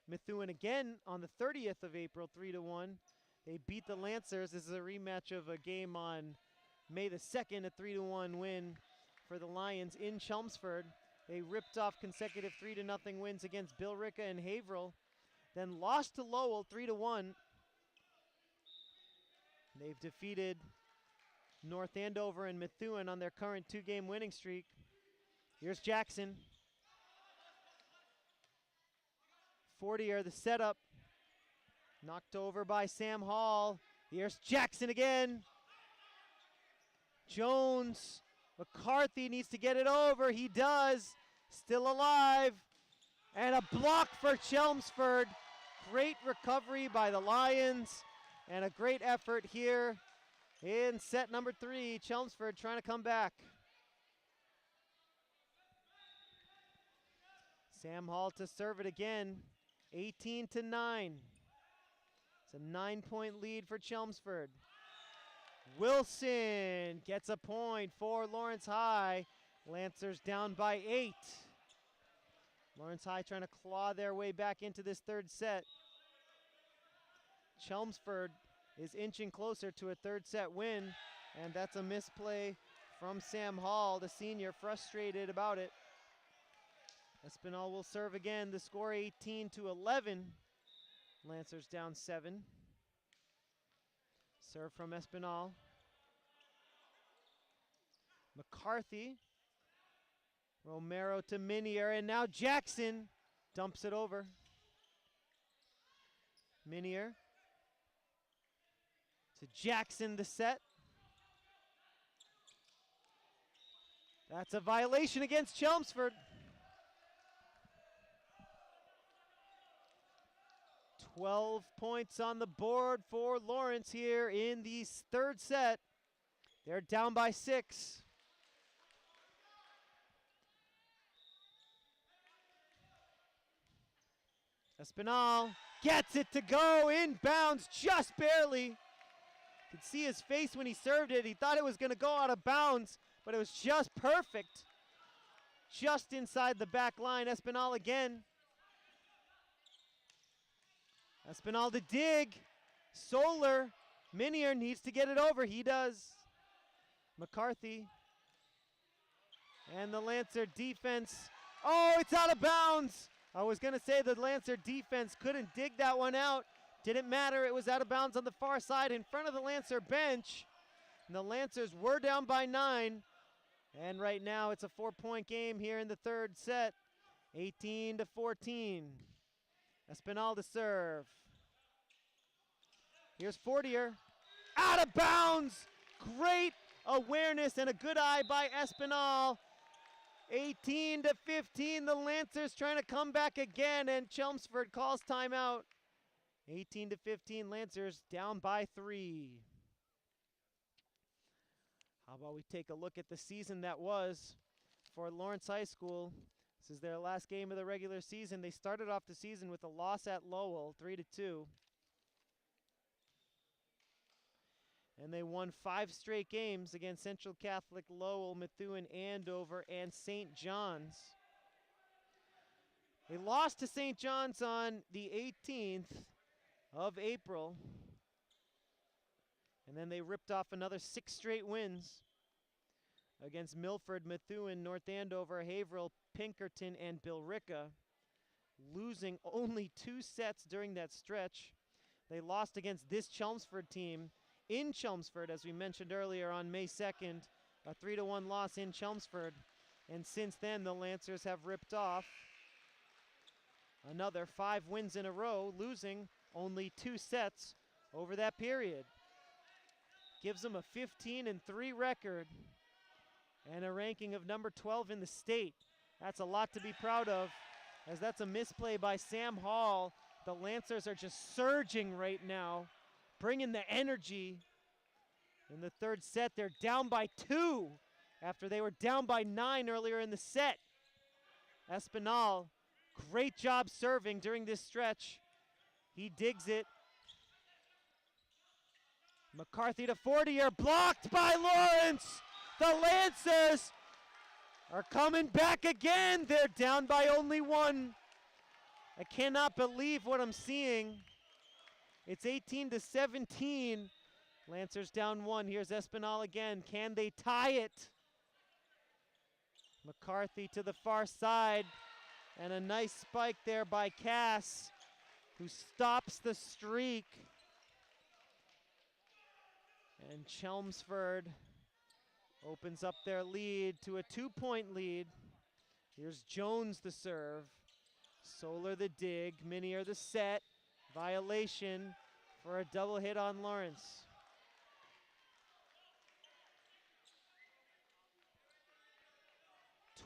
Methuen again on the 30th of April, 3-1. They beat the Lancers. This is a rematch of a game on May the 2nd, a 3-1 win for the Lions in Chelmsford. They ripped off consecutive 3-0 wins against Billerica and Haverhill, then lost to Lowell 3-1. They've defeated North Andover and Methuen on their current 2-game winning streak. Here's Jackson. 40 are the setup. Knocked over by Sam Hall. Here's Jackson again. Jones. McCarthy needs to get it over. He does. Still alive. And a block for Chelmsford. Great recovery by the Lions. And a great effort here In set number 3, Chelmsford trying to come back. Sam Hall to serve it again, 18-9. It's a 9-point lead for Chelmsford. Wilson gets a point for Lawrence High. Lancers down by 8. Lawrence High trying to claw their way back into this third set. Chelmsford is inching closer to a third set win, and that's a misplay from Sam Hall, the senior, frustrated about it. Espinal will serve again. The score 18-11. Lancers down 7. Serve from Espinal. McCarthy. Romero to Minier, and now Jackson dumps it over. Minier to Jackson, the set. That's a violation against Chelmsford. 12 points on the board for Lawrence here in the third set. They're down by 6. Espinal gets it to go inbounds just barely. You could see his face when he served it. He thought it was going to go out of bounds, but it was just perfect. Just inside the back line. Espinal again. Espinal to dig. Solar. Minier needs to get it over. He does. McCarthy. And the Lancer defense. Oh, it's out of bounds. I was going to say the Lancer defense couldn't dig that one out. Didn't matter. It was out of bounds on the far side in front of the Lancer bench. And the Lancers were down by 9. And right now it's a 4-point game here in the third set. 18-14. Espinal to serve. Here's Fortier. Out of bounds. Great awareness and a good eye by Espinal. 18-15. The Lancers trying to come back again, and Chelmsford calls timeout. 18-15. Lancers down by 3. How about we take a look at the season that was for Lawrence High School. This is their last game of the regular season. They started off the season with a loss at Lowell, 3-2. And they won 5 straight games against Central Catholic, Lowell, Methuen, Andover, and St. John's. They lost to St. John's on the 18th of April. And then they ripped off another 6 straight wins against Milford, Methuen, North Andover, Haverhill, Pinkerton, and Billerica, losing only 2 sets during that stretch. They lost against this Chelmsford team in Chelmsford, as we mentioned earlier, on May 2nd, a 3-1 loss in Chelmsford. And since then, the Lancers have ripped off another 5 wins in a row, losing only 2 sets over that period. Gives them a 15-3 record and a ranking of number 12 in the state. That's a lot to be proud of, as that's a misplay by Sam Hall. The Lancers are just surging right now, bringing the energy. In the third set, they're down by 2 after they were down by 9 earlier in the set. Espinal, great job serving during this stretch. He digs it. McCarthy to Fortier, blocked by Lawrence. The Lancers are coming back again. They're down by only 1. I cannot believe what I'm seeing. It's 18-17. Lancers down 1. Here's Espinal again. Can they tie it? McCarthy to the far side. And a nice spike there by Cass, who stops the streak. And Chelmsford opens up their lead to a 2-point lead. Here's Jones the serve. Solar the dig. Minier the set. Violation for a double hit on Lawrence.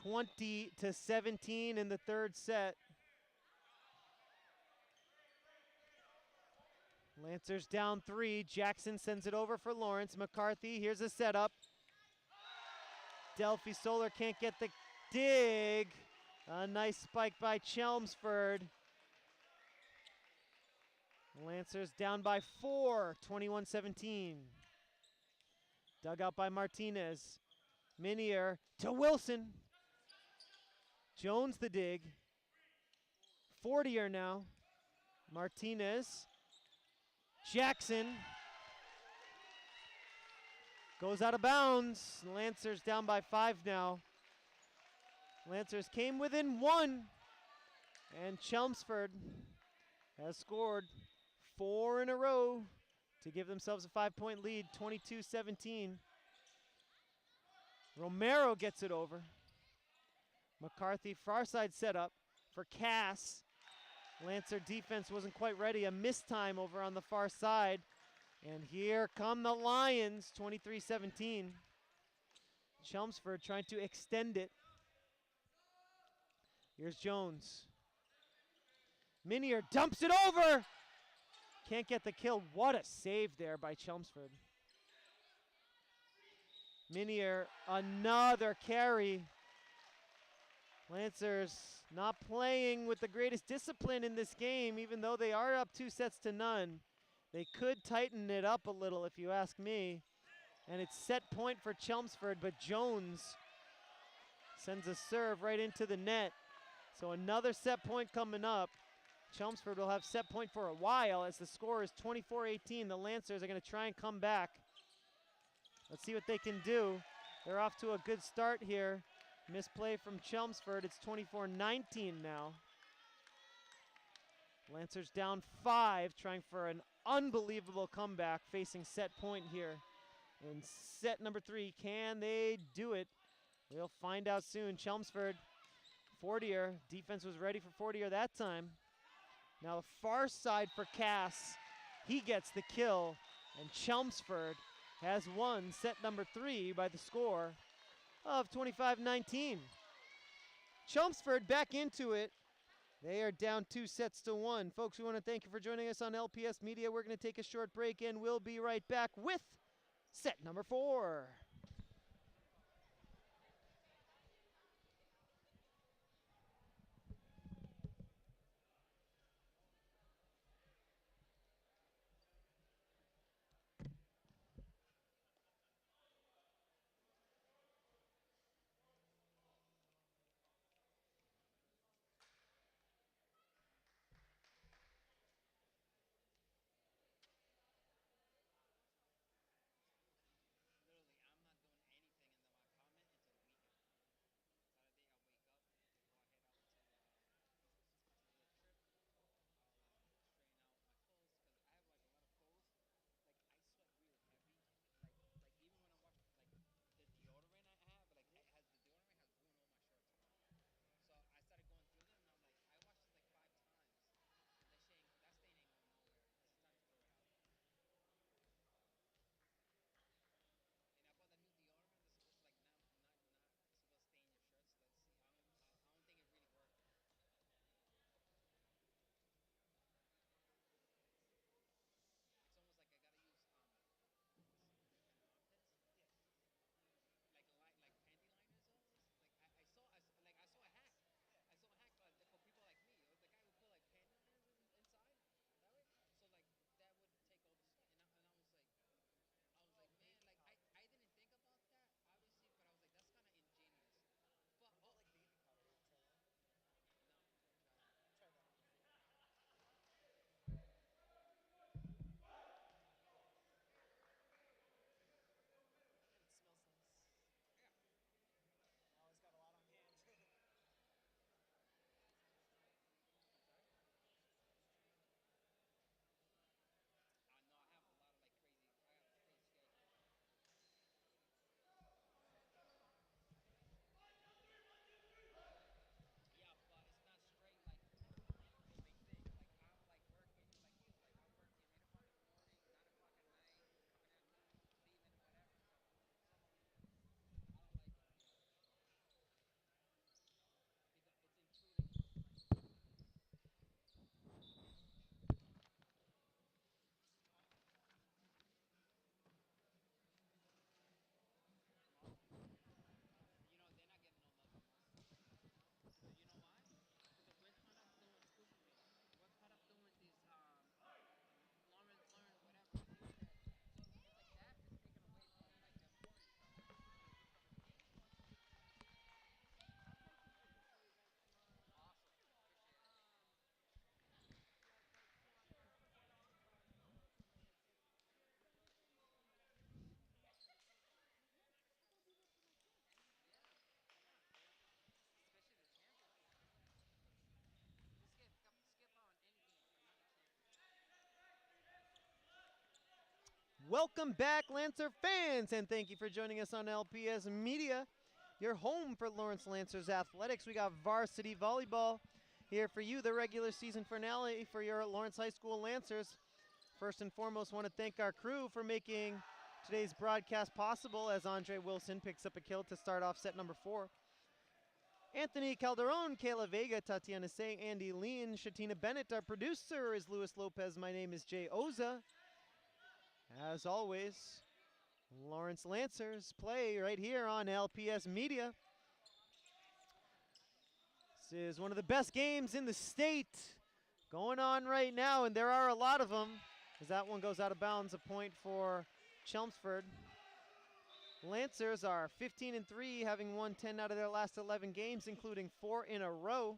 (20-17) in the third set. Lancers down 3. Jackson sends it over for Lawrence. McCarthy, here's a setup. Delphi Solar can't get the dig. A nice spike by Chelmsford. Lancers down by 4, 21-17. Dug out by Martinez. Minier to Wilson. Jones the dig. 40er now. Martinez. Jackson. Goes out of bounds. Lancers down by 5 now. Lancers came within 1. And Chelmsford has scored 4 in a row to give themselves a 5-point lead, 22-17. Romero gets it over. McCarthy, far side setup for Cass. Lancer defense wasn't quite ready. A mistime over on the far side. And here come the Lions, 23-17. Chelmsford trying to extend it. Here's Jones. Minier dumps it over. Can't get the kill. What a save there by Chelmsford. Minier, another carry. Lancers not playing with the greatest discipline in this game, even though they are up 2-0. They could tighten it up a little, if you ask me. And it's set point for Chelmsford, but Jones sends a serve right into the net. So another set point coming up. Chelmsford will have set point for a while as the score is 24-18. The Lancers are going to try and come back. Let's see what they can do. They're off to a good start here. Misplay from Chelmsford. It's 24-19 now. Lancers down 5, trying for an unbelievable comeback, facing set point here in set number 3. Can they do it? We'll find out soon. Chelmsford, Fortier. Defense was ready for Fortier that time. Now the far side for Cass. He gets the kill, and Chelmsford has won set number 3 by the score of 25-19. Chelmsford back into it. They are down 2-1. Folks, we want to thank you for joining us on LPS Media. We're going to take a short break, and we'll be right back with set number 4. Welcome back, Lancer fans, and thank you for joining us on LPS Media, your home for Lawrence Lancers athletics. We got varsity volleyball here for you, the regular season finale for your Lawrence High School Lancers. First and foremost, want to thank our crew for making today's broadcast possible as Andre Wilson picks up a kill to start off set number 4. Anthony Calderon, Kayla Vega, Tatiana Say, Andy Lean, Shatina Bennett. Our producer is Luis Lopez. My name is Jay Oza. As always, Lawrence Lancers play right here on LPS Media. This is one of the best games in the state going on right now, and there are a lot of them. As that one goes out of bounds, a point for Chelmsford. Lancers are 15-3, having won 10 out of their last 11 games, including 4 in a row.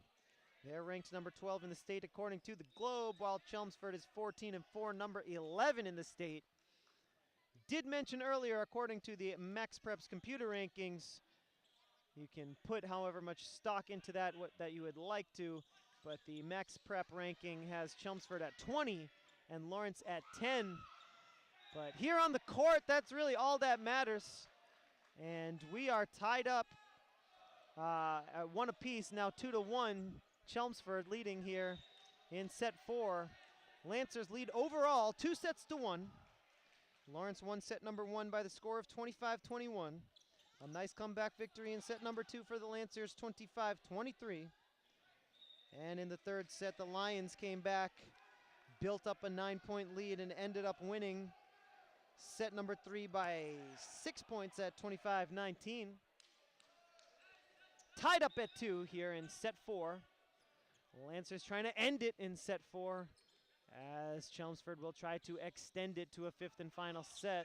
They're ranked number 12 in the state according to the Globe, while Chelmsford is 14-4, number 11 in the state. Did mention earlier, according to the Max Preps computer rankings, you can put however much stock into that that you would like to, but the Max Prep ranking has Chelmsford at 20 and Lawrence at 10. But here on the court, that's really all that matters. And we are tied up at 1 apiece, now 2-1. Chelmsford leading here in set 4. Lancers lead overall 2-1. Lawrence won set number 1 by the score of 25-21. A nice comeback victory in set number 2 for the Lancers, 25-23. And in the third set, the Lions came back, built up a 9-point lead, and ended up winning set number 3 by 6 points at 25-19. Tied up at 2 here in set 4. Lancers trying to end it in set 4 as Chelmsford will try to extend it to a 5th and final set.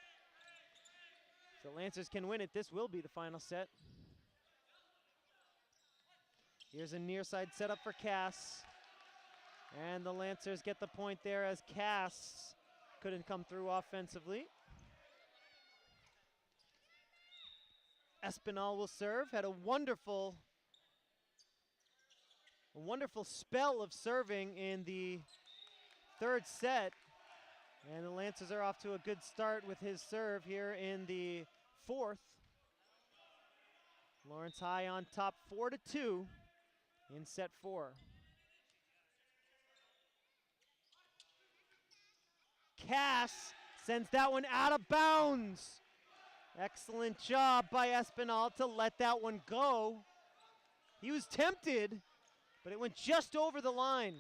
If the Lancers can win it, this will be the final set. Here's a near side setup for Cass. And the Lancers get the point there as Cass couldn't come through offensively. Espinal will serve. Had a wonderful spell of serving in the third set. And the Lancers are off to a good start with his serve here in the fourth. Lawrence High on top 4-2 in set 4. Cass sends that one out of bounds. Excellent job by Espinal to let that one go. He was tempted, but it went just over the line.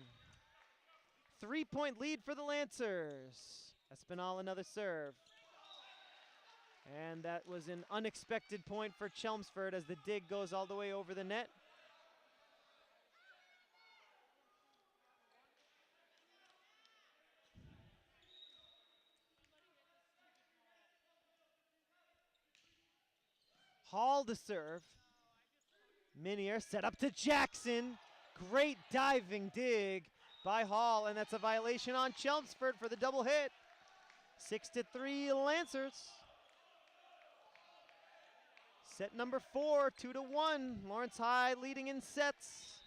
3-point lead for the Lancers. Espinal another serve. And that was an unexpected point for Chelmsford as the dig goes all the way over the net. Hall to serve. Minier set up to Jackson. Great diving dig by Hall, and that's a violation on Chelmsford for the double hit. 6-3 Lancers. Set number 4, 2-1. Lawrence High leading in sets.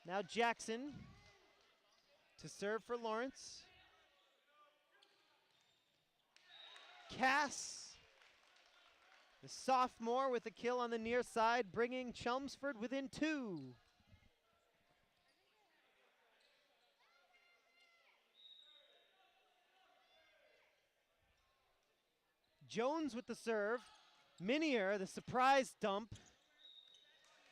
Now Jackson to serve for Lawrence. Cass, the sophomore, with a kill on the near side, bringing Chelmsford within 2. Jones with the serve. Minier, the surprise dump.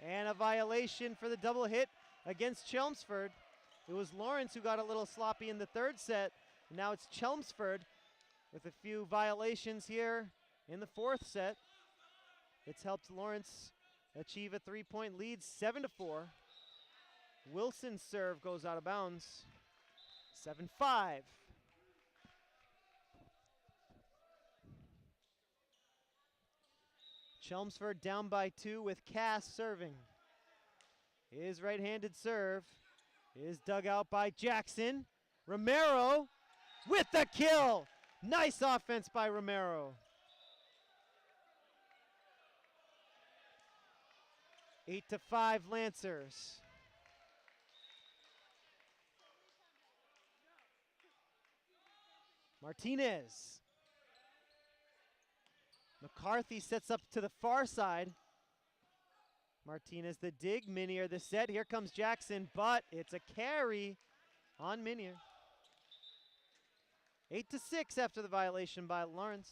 And a violation for the double hit against Chelmsford. It was Lawrence who got a little sloppy in the third set. And now it's Chelmsford with a few violations here in the fourth set. It's helped Lawrence achieve a 3-point lead, 7-4. Wilson's serve goes out of bounds, 7-5. Chelmsford down by 2 with Cass serving. His right-handed serve is dug out by Jackson. Romero with the kill. Nice offense by Romero. 8-5 Lancers. Martinez. McCarthy sets up to the far side. Martinez the dig, Minier the set. Here comes Jackson, but it's a carry on Minier. 8-6 after the violation by Lawrence.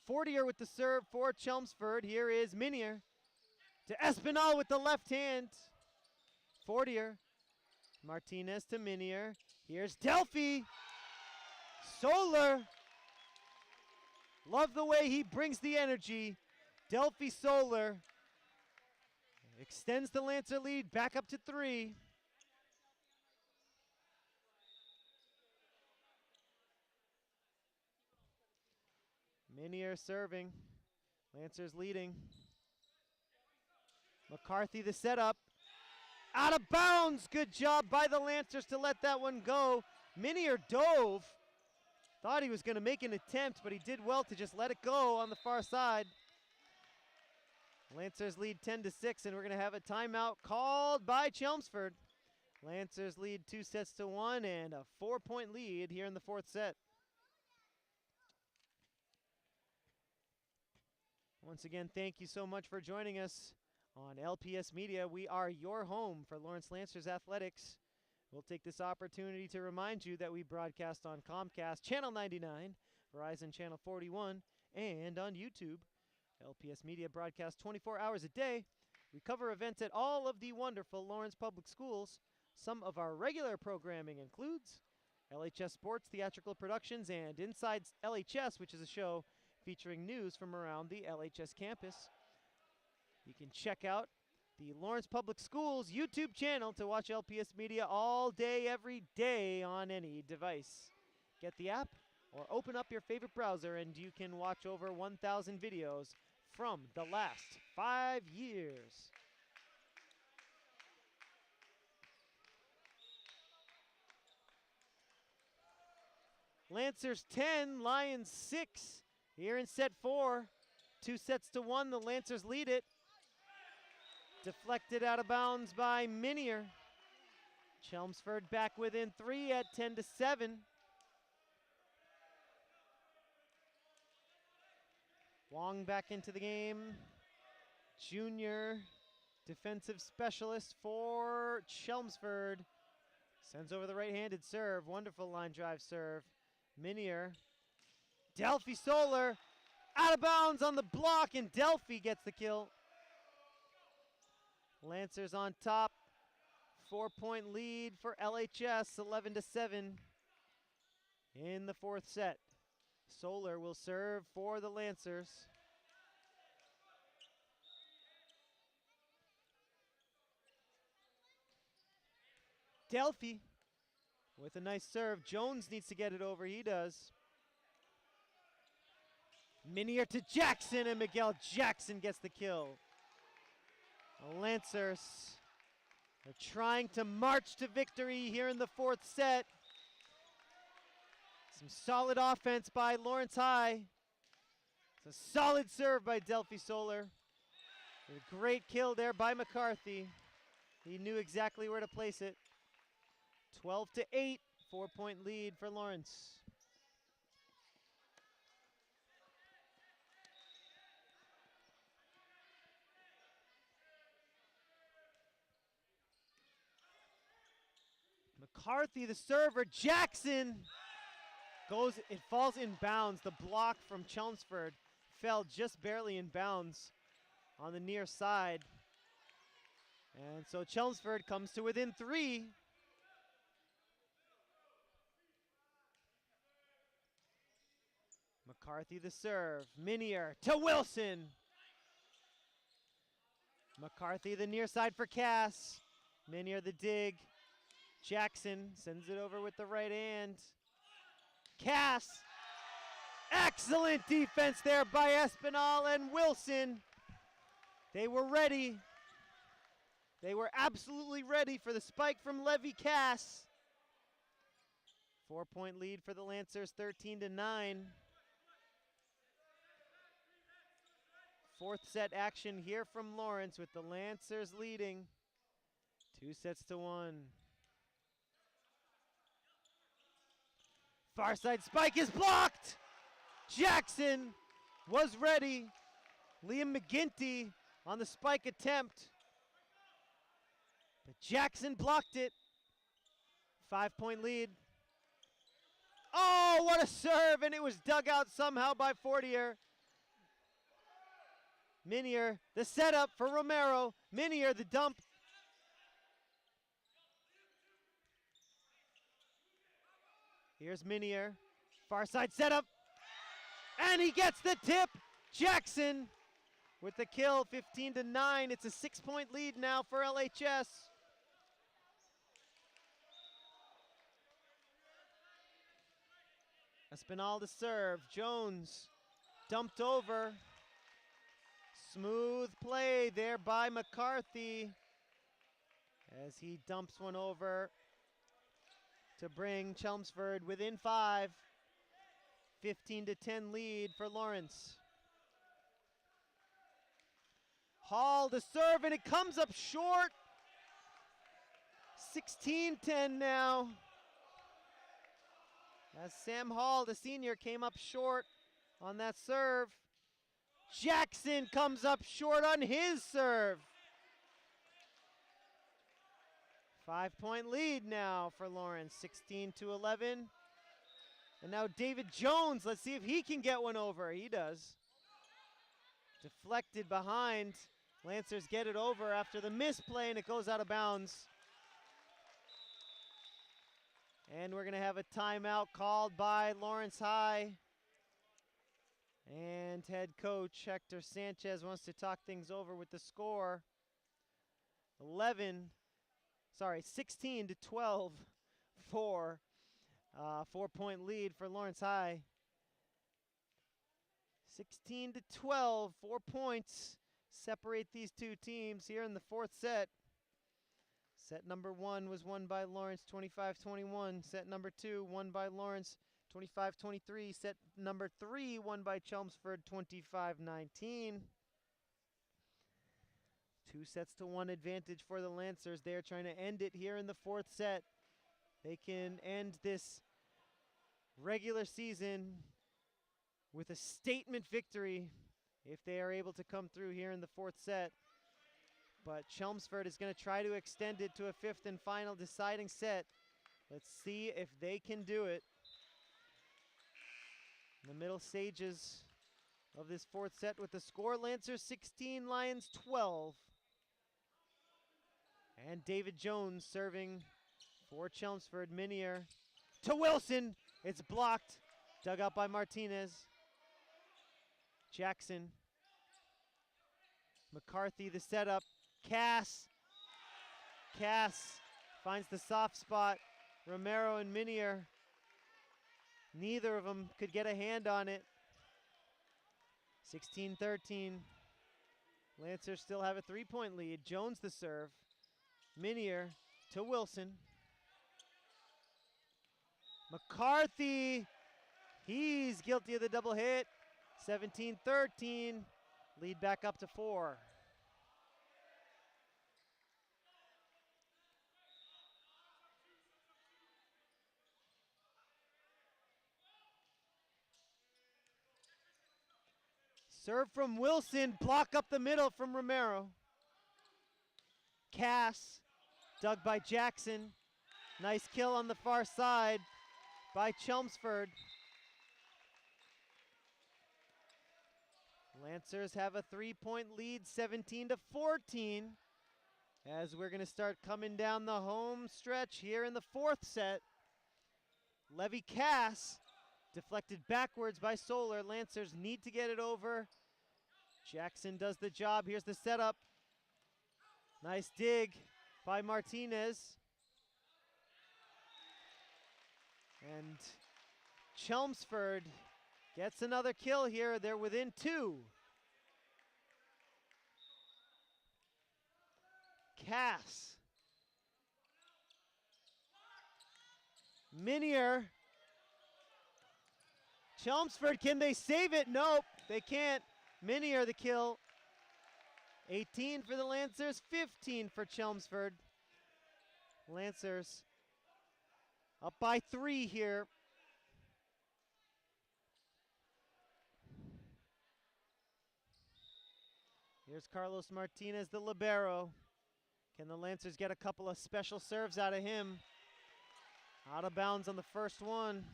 Fortier with the serve for Chelmsford. Here is Minier to Espinal with the left hand. Fortier, Martinez to Minier. Here's Delphi. Solar. Love the way he brings the energy. Delphi Solar extends the Lancer lead back up to 3. Minier serving. Lancers leading. McCarthy the setup. Out of bounds. Good job by the Lancers to let that one go. Minier dove. Thought he was going to make an attempt, but he did well to just let it go on the far side. Lancers lead 10-6, and we're going to have a timeout called by Chelmsford. Lancers lead 2-1 and a 4-point lead here in the 4th set. Once again, thank you so much for joining us on LPS Media. We are your home for Lawrence Lancers athletics. We'll take this opportunity to remind you that we broadcast on Comcast Channel 99, Verizon Channel 41, and on YouTube. LPS Media broadcasts 24 hours a day. We cover events at all of the wonderful Lawrence Public Schools. Some of our regular programming includes LHS Sports, Theatrical Productions, and Inside LHS, which is a show featuring news from around the LHS campus. You can check out the Lawrence Public Schools YouTube channel to watch LPS Media all day, every day on any device. Get the app or open up your favorite browser and you can watch over 1,000 videos from the last 5 years. Lancers 10, Lions 6 here in set 4. 2-1, the Lancers lead it. Deflected out of bounds by Minier. Chelmsford back within 3 at 10-7. Wong back into the game. Junior defensive specialist for Chelmsford. Sends over the right-handed serve. Wonderful line drive serve. Minier. Delphi Solar out of bounds on the block, and Delphi gets the kill. Lancers on top. 4-point lead for LHS, 11-7 in the 4th set. Solar will serve for the Lancers. Delphi with a nice serve. Jones needs to get it over. He does. Minier to Jackson, and Miguel Jackson gets the kill. The Lancers are trying to march to victory here in the 4th set. Some solid offense by Lawrence High. It's a solid serve by Delphi Solar. A great kill there by McCarthy. He knew exactly where to place it. 12-8, 4-point lead for Lawrence. McCarthy, the server. Jackson goes, it falls in bounds. The block from Chelmsford fell just barely in bounds on the near side. And so Chelmsford comes to within 3. McCarthy the serve. Minier to Wilson. McCarthy the near side for Cass. Minier the dig. Jackson sends it over with the right hand. Cass. Excellent defense there by Espinal and Wilson. They were ready. They were absolutely ready for the spike from Levy Cass. 4-point lead for the Lancers, 13-9. 4th set action here from Lawrence with the Lancers leading. 2-1. Far side spike is blocked. Jackson was ready. Liam McGinty on the spike attempt. But Jackson blocked it. 5-point lead. Oh, what a serve, and it was dug out somehow by Fortier. Minier, the setup for Romero. Minier, the dump. Here's Minier. Far side setup. And he gets the tip. Jackson with the kill, 15-9. It's a 6-point lead now for LHS. Espinal to serve. Jones dumped over. Smooth play there by McCarthy as he dumps one over to bring Chelmsford within 5. 15-10 lead for Lawrence. Hall to serve, and it comes up short. 16-10 now. As Sam Hall, the senior, came up short on that serve. Jackson comes up short on his serve. 5-point lead now for Lawrence, 16-11. And now David Jones, let's see if he can get one over. He does. Deflected behind. Lancers get it over after the misplay, and it goes out of bounds. And we're going to have a timeout called by Lawrence High. And head coach Hector Sanchez wants to talk things over with the score. 16-12 for 4-point lead for Lawrence High. 16-12, 4 points separate these two teams here in the fourth set. Set number 1 was won by Lawrence 25-21. Set number 2 won by Lawrence 25-23. Set number 3 won by Chelmsford 25-19. 2-1 advantage for the Lancers. They're trying to end it here in the fourth set. They can end this regular season with a statement victory if they are able to come through here in the fourth set. But Chelmsford is going to try to extend it to a fifth and final deciding set. Let's see if they can do it. In the middle stages of this fourth set with the score, Lancers 16, Lions 12. And David Jones serving for Chelmsford. Minier to Wilson. It's blocked. Dug out by Martinez. Jackson. McCarthy the setup. Cass finds the soft spot. Romero and Minier. Neither of them could get a hand on it. 16-13. Lancers still have a 3-point lead. Jones the serve. Minier to Wilson. McCarthy, he's guilty of the double hit. 17-13, lead back up to 4. Serve from Wilson, block up the middle from Romero. Cass, dug by Jackson. Nice kill on the far side by Chelmsford. Lancers have a 3-point lead, 17-14, as we're going to start coming down the home stretch here in the fourth set. Levy Cass deflected backwards by Solar. Lancers need to get it over. Jackson does the job. Here's the setup. Nice dig by Martinez. And Chelmsford gets another kill here. They're within 2. Cass. Minier. Chelmsford, can they save it? Nope, they can't. Minier the kill. 18 for the Lancers, 15 for Chelmsford. Lancers up by 3 here. Here's Carlos Martinez, the libero. Can the Lancers get a couple of special serves out of him? Out of bounds on the first one.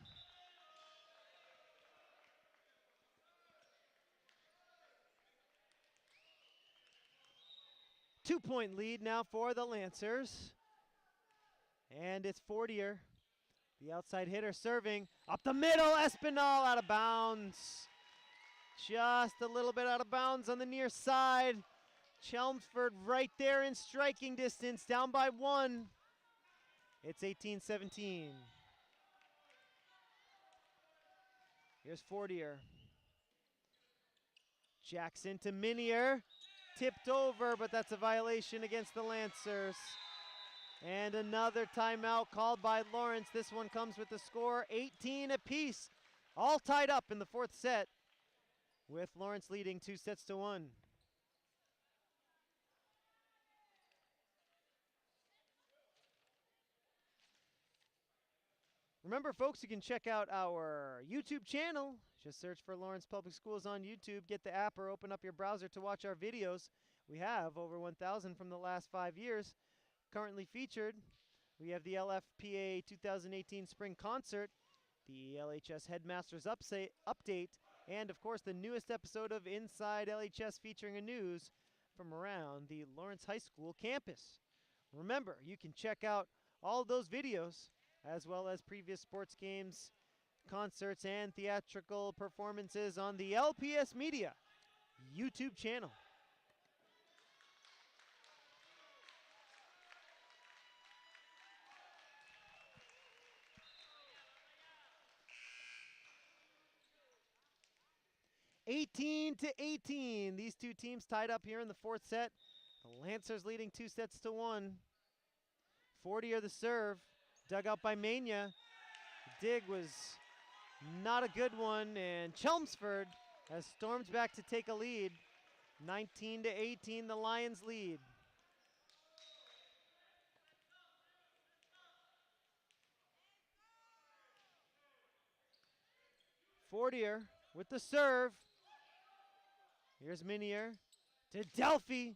Two-point lead now for the Lancers. And it's Fortier, the outside hitter, serving. Up the middle, Espinal out of bounds. Just a little bit out of bounds on the near side. Chelmsford right there in striking distance, down by 1. It's 18-17. Here's Fortier. Jackson to Minier. Tipped over, but that's a violation against the Lancers. And another timeout called by Lawrence. This one comes with the score 18 apiece. All tied up in the 4th set, with Lawrence leading 2-1. Remember, folks, you can check out our YouTube channel. Just search for Lawrence Public Schools on YouTube. Get the app or open up your browser to watch our videos. We have over 1,000 from the last 5 years. Currently featured, we have the LFPA 2018 Spring Concert, the LHS Headmasters Update, and, of course, the newest episode of Inside LHS featuring a news from around the Lawrence High School campus. Remember, you can check out all of those videos, as well as previous sports games, concerts, and theatrical performances on the LPS Media YouTube channel. (18-18). These two teams tied up here in the 4th set. The Lancers leading 2-1. Fortier the serve. Dug out by Mania. The dig was not a good one, and Chelmsford has stormed back to take a lead. 19-18, the Lions lead. Fortier with the serve. Here's Minier to Delphi.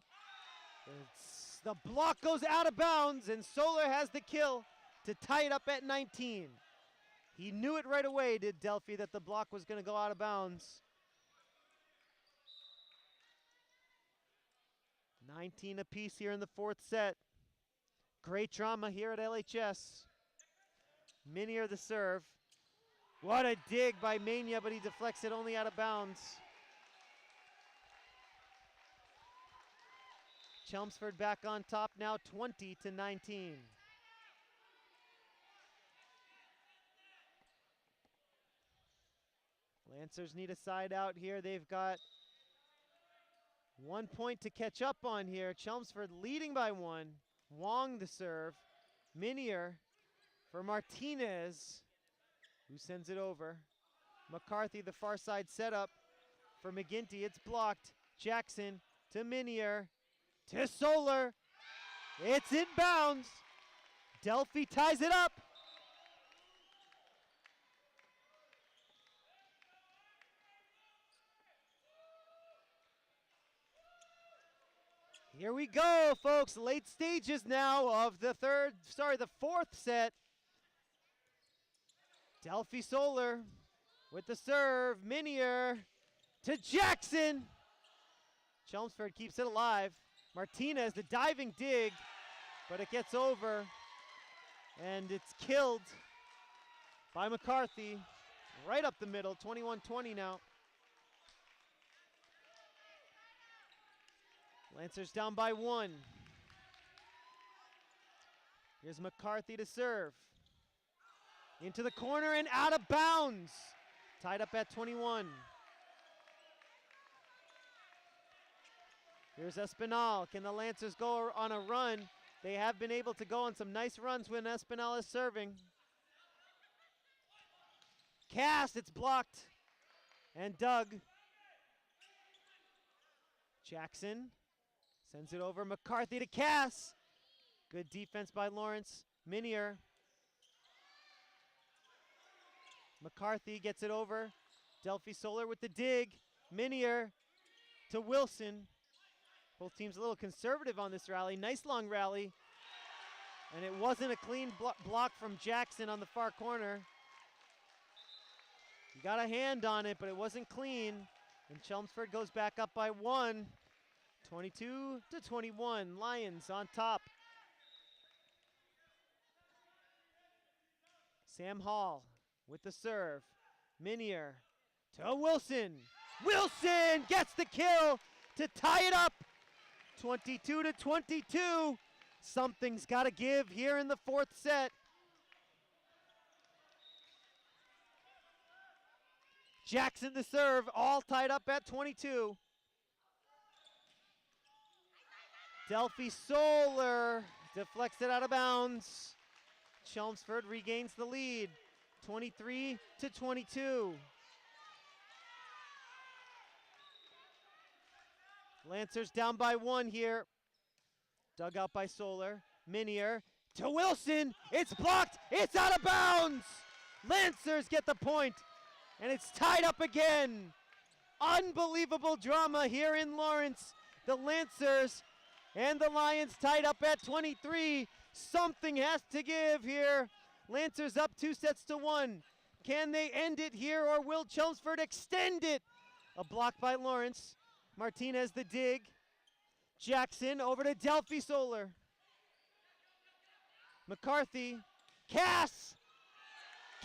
The block goes out of bounds, and Solar has the kill to tie it up at 19. He knew it right away, did Delphi, that the block was going to go out of bounds. 19 apiece here in the 4th set. Great drama here at LHS. Minier the serve. What a dig by Mania, but he deflects it only out of bounds. Chelmsford back on top now, 20-19. Lancers need a side out here. They've got 1 point to catch up on here. Chelmsford leading by 1. Wong the serve. Minier for Martinez, who sends it over. McCarthy, the far side setup for McGinty. It's blocked. Jackson to Minier. To Solar. It's in bounds. Delphi ties it up. Here we go, folks. Late stages now of the 4th set. Delphi Solar with the serve. Minier to Jackson. Chelmsford keeps it alive. Martinez, the diving dig, but it gets over, and it's killed by McCarthy. Right up the middle, 21-20 now. Lancers down by 1. Here's McCarthy to serve. Into the corner and out of bounds. Tied up at 21. Here's Espinal. Can the Lancers go on a run? They have been able to go on some nice runs when Espinal is serving. Cast, it's blocked. And dug. Jackson sends it over. McCarthy to Cass. Good defense by Lawrence. Minier. McCarthy gets it over. Delphi Solar with the dig. Minier to Wilson. Both teams a little conservative on this rally. Nice long rally. And it wasn't a clean block from Jackson on the far corner. He got a hand on it, but it wasn't clean. And Chelmsford goes back up by 1. 22-21. Lions on top. Sam Hall with the serve. Minier to Wilson. Wilson gets the kill to tie it up. 22-22. Something's got to give here in the fourth set. Jackson the serve, all tied up at 22. Delphi Solar deflects it out of bounds. Chelmsford regains the lead, 23-22. Lancers down by 1 here. Dug out by Solar. Minier to Wilson. It's blocked. It's out of bounds. Lancers get the point, and it's tied up again. Unbelievable drama here in Lawrence. The Lancers and the Lions tied up at 23. Something has to give here. Lancers up 2-1. Can they end it here, or will Chelmsford extend it? A block by Lawrence. Martinez the dig. Jackson over to Delphi Solar. McCarthy. Cass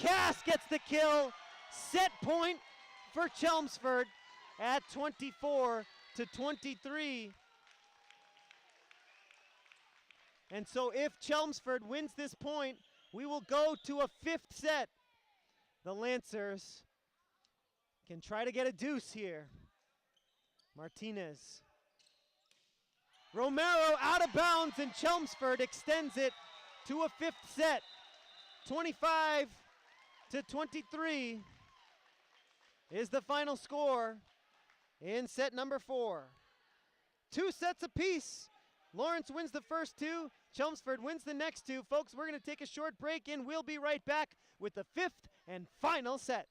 gets the kill. Set point for Chelmsford at 24-23. And so if Chelmsford wins this point, we will go to a 5th set. The Lancers can try to get a deuce here. Martinez. Romero out of bounds, and Chelmsford extends it to a 5th set. 25-23 is the final score in set number 4. 2 sets apiece. Lawrence wins the first 2. Chelmsford wins the next 2. Folks, we're going to take a short break, and we'll be right back with the 5th and final set.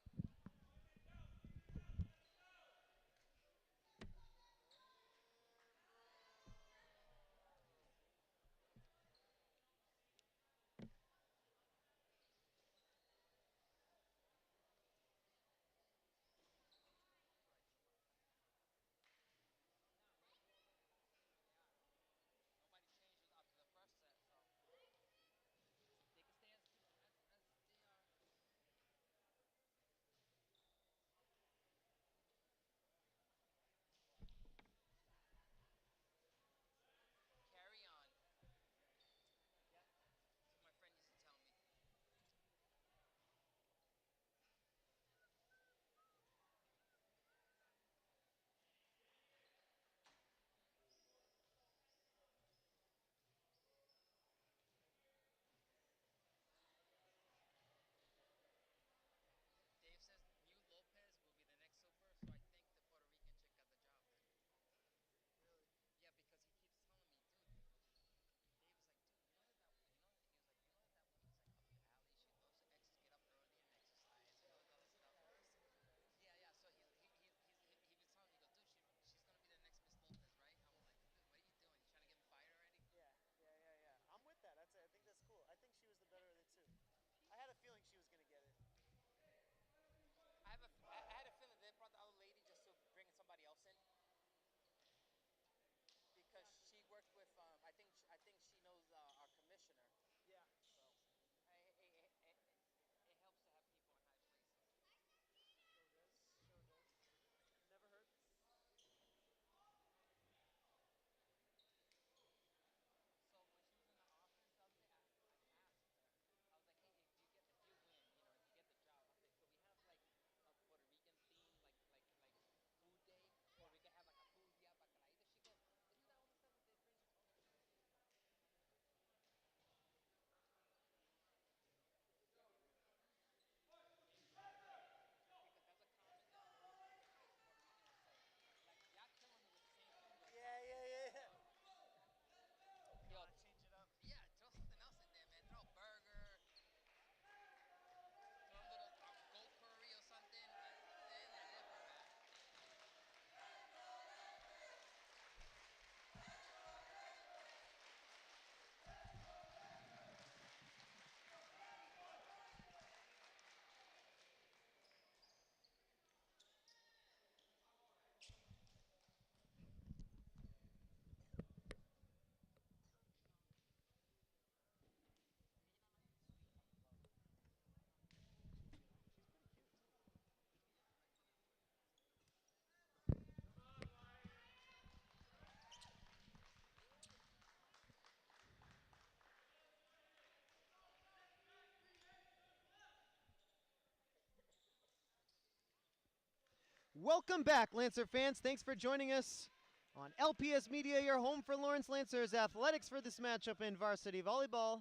Welcome back, Lancer fans. Thanks for joining us on LPS Media, your home for Lawrence Lancers athletics for this matchup in varsity volleyball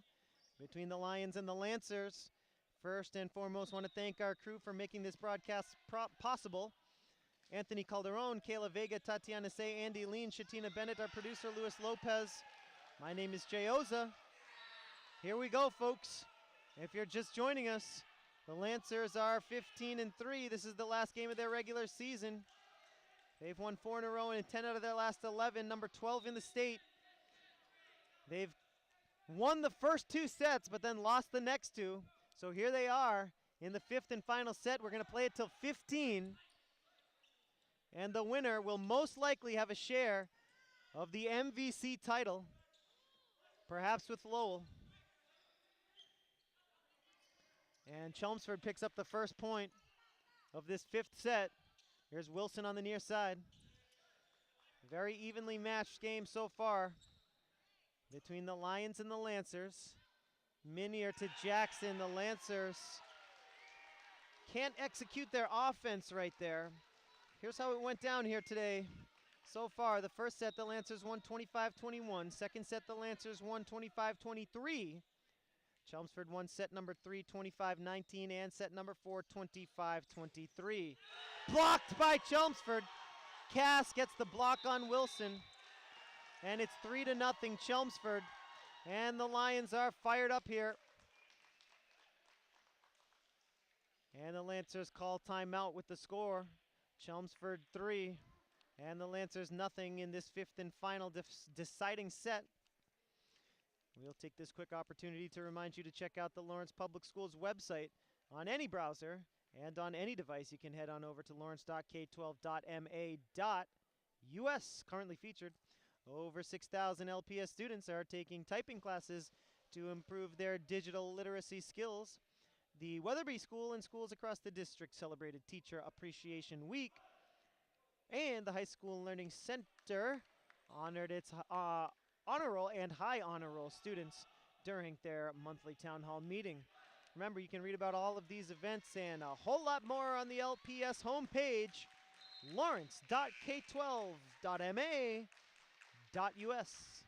between the Lions and the Lancers. First and foremost, want to thank our crew for making this broadcast possible. Anthony Calderon, Kayla Vega, Tatiana Say, Andy Lean, Shatina Bennett, our producer, Luis Lopez. My name is Jay Oza. Here we go, folks. If you're just joining us, the Lancers are 15-3. This is the last game of their regular season. They've won 4 in a row and 10 out of their last 11, number 12 in the state. They've won the first 2 sets, but then lost the next 2. So here they are in the 5th and final set. We're going to play it till 15. And the winner will most likely have a share of the MVC title, perhaps with Lowell. And Chelmsford picks up the first point of this 5th set. Here's Wilson on the near side. Very evenly matched game so far between the Lions and the Lancers. Minier to Jackson. The Lancers can't execute their offense right there. Here's how it went down here today. So far, the first set, the Lancers won 25-21. Second set, the Lancers won 25-23. Chelmsford won set number 3, 25-19, and set number 4, 25-23. Blocked by Chelmsford. Cass gets the block on Wilson, and it's 3-0 Chelmsford. And the Lions are fired up here. And the Lancers call timeout with the score. Chelmsford 3, and the Lancers nothing in this 5th and final deciding set. We'll take this quick opportunity to remind you to check out the Lawrence Public Schools website on any browser and on any device. You can head on over to lawrence.k12.ma.us. Currently featured, over 6,000 LPS students are taking typing classes to improve their digital literacy skills. The Weatherby School and schools across the district celebrated Teacher Appreciation Week, and the High School Learning Center honored its honor roll and high honor roll students during their monthly town hall meeting. Remember, you can read about all of these events and a whole lot more on the LPS homepage, lawrence.k12.ma.us.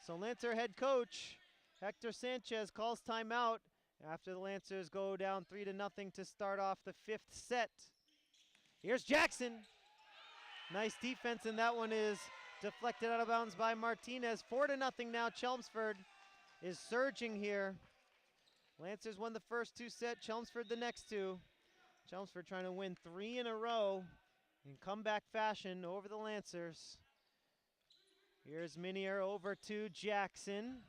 So Lancer head coach Hector Sanchez calls timeout after the Lancers go down 3-0 to start off the 5th set. Here's Jackson. Nice defense, and that one is deflected out of bounds by Martinez. 4-0 now. Chelmsford is surging here. Lancers won the first 2 sets, Chelmsford the next 2. Chelmsford trying to win 3 in a row in comeback fashion over the Lancers. Here's Minier over to Jackson.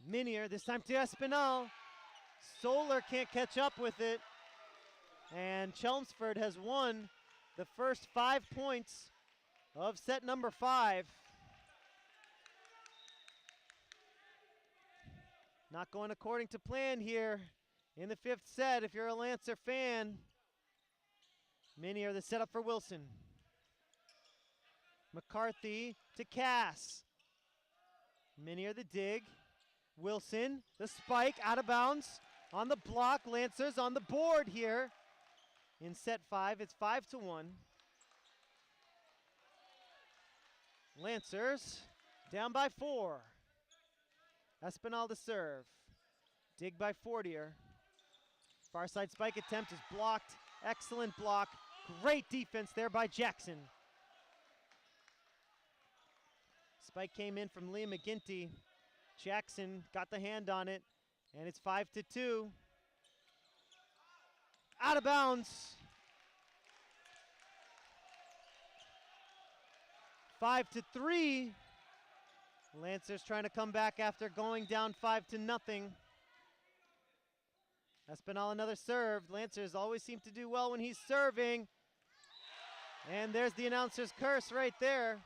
Minier, this time to Espinal. Solar can't catch up with it. And Chelmsford has won the first 5 points of set number 5. Not going according to plan here in the 5th set if you're a Lancer fan. Minier, the setup for Wilson. McCarthy to Cass. Minier, the dig. Wilson, the spike, out of bounds. On the block, Lancers on the board here. In set 5, it's 5-1. Lancers down by 4. Espinal to serve. Dig by Fortier. Far side spike attempt is blocked. Excellent block. Great defense there by Jackson. Spike came in from Liam McGinty. Jackson got the hand on it, and it's 5-2. Out of bounds. 5-3. Lancers trying to come back after going down 5-0. Espinal another serve. Lancers always seem to do well when he's serving. And there's the announcer's curse right there,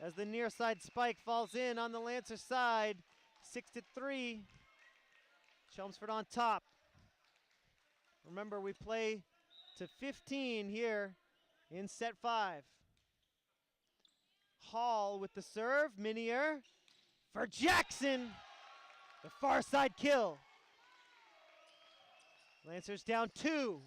as the near side spike falls in on the Lancer side. 6-3. Chelmsford on top. Remember, we play to 15 here in set 5. Hall with the serve. Minier for Jackson. The far side kill. Lancers down 2.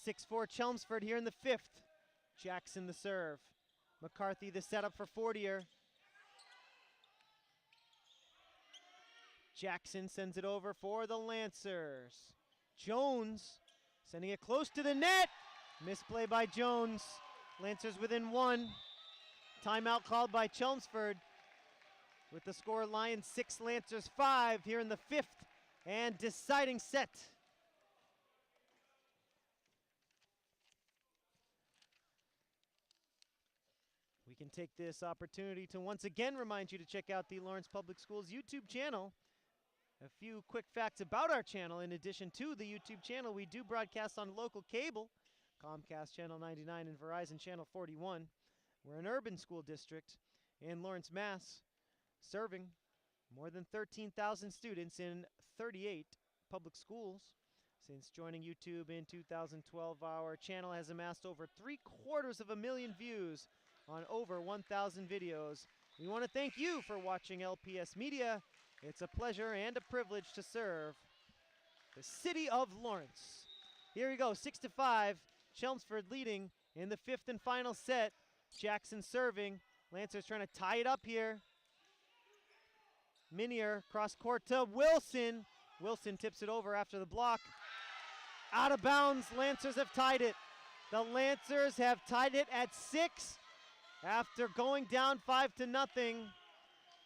(6-4) Chelmsford here in the 5th. Jackson the serve. McCarthy the setup for Fortier. Jackson sends it over for the Lancers. Jones sending it close to the net. Misplay by Jones. Lancers within 1. Timeout called by Chelmsford. With the score Lions 6, Lancers 5 here in the 5th and deciding set. We can take this opportunity to once again remind you to check out the Lawrence Public Schools YouTube channel. A few quick facts about our channel. In addition to the YouTube channel, we do broadcast on local cable, Comcast Channel 99 and Verizon Channel 41. We're an urban school district in Lawrence, Mass., serving more than 13,000 students in 38 public schools. Since joining YouTube in 2012, our channel has amassed over 750,000 views on over 1,000 videos. We want to thank you for watching LPS Media. It's a pleasure and a privilege to serve the city of Lawrence. Here we go, 6-5. Chelmsford leading in the 5th and final set. Jackson serving. Lancers trying to tie it up here. Minier cross court to Wilson. Wilson tips it over after the block. Out of bounds. Lancers have tied it. The Lancers have tied it at 6 after going down 5-0.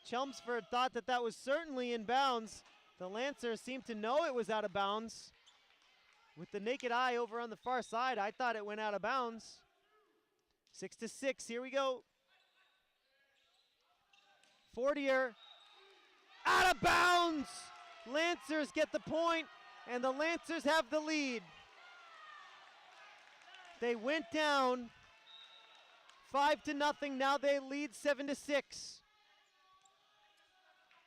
Chelmsford thought that was certainly in bounds. The Lancers seemed to know it was out of bounds. With the naked eye over on the far side, I thought it went out of bounds. 6-6, here we go. Fortier, out of bounds! Lancers get the point, and the Lancers have the lead. They went down 5-0, now they lead 7-6.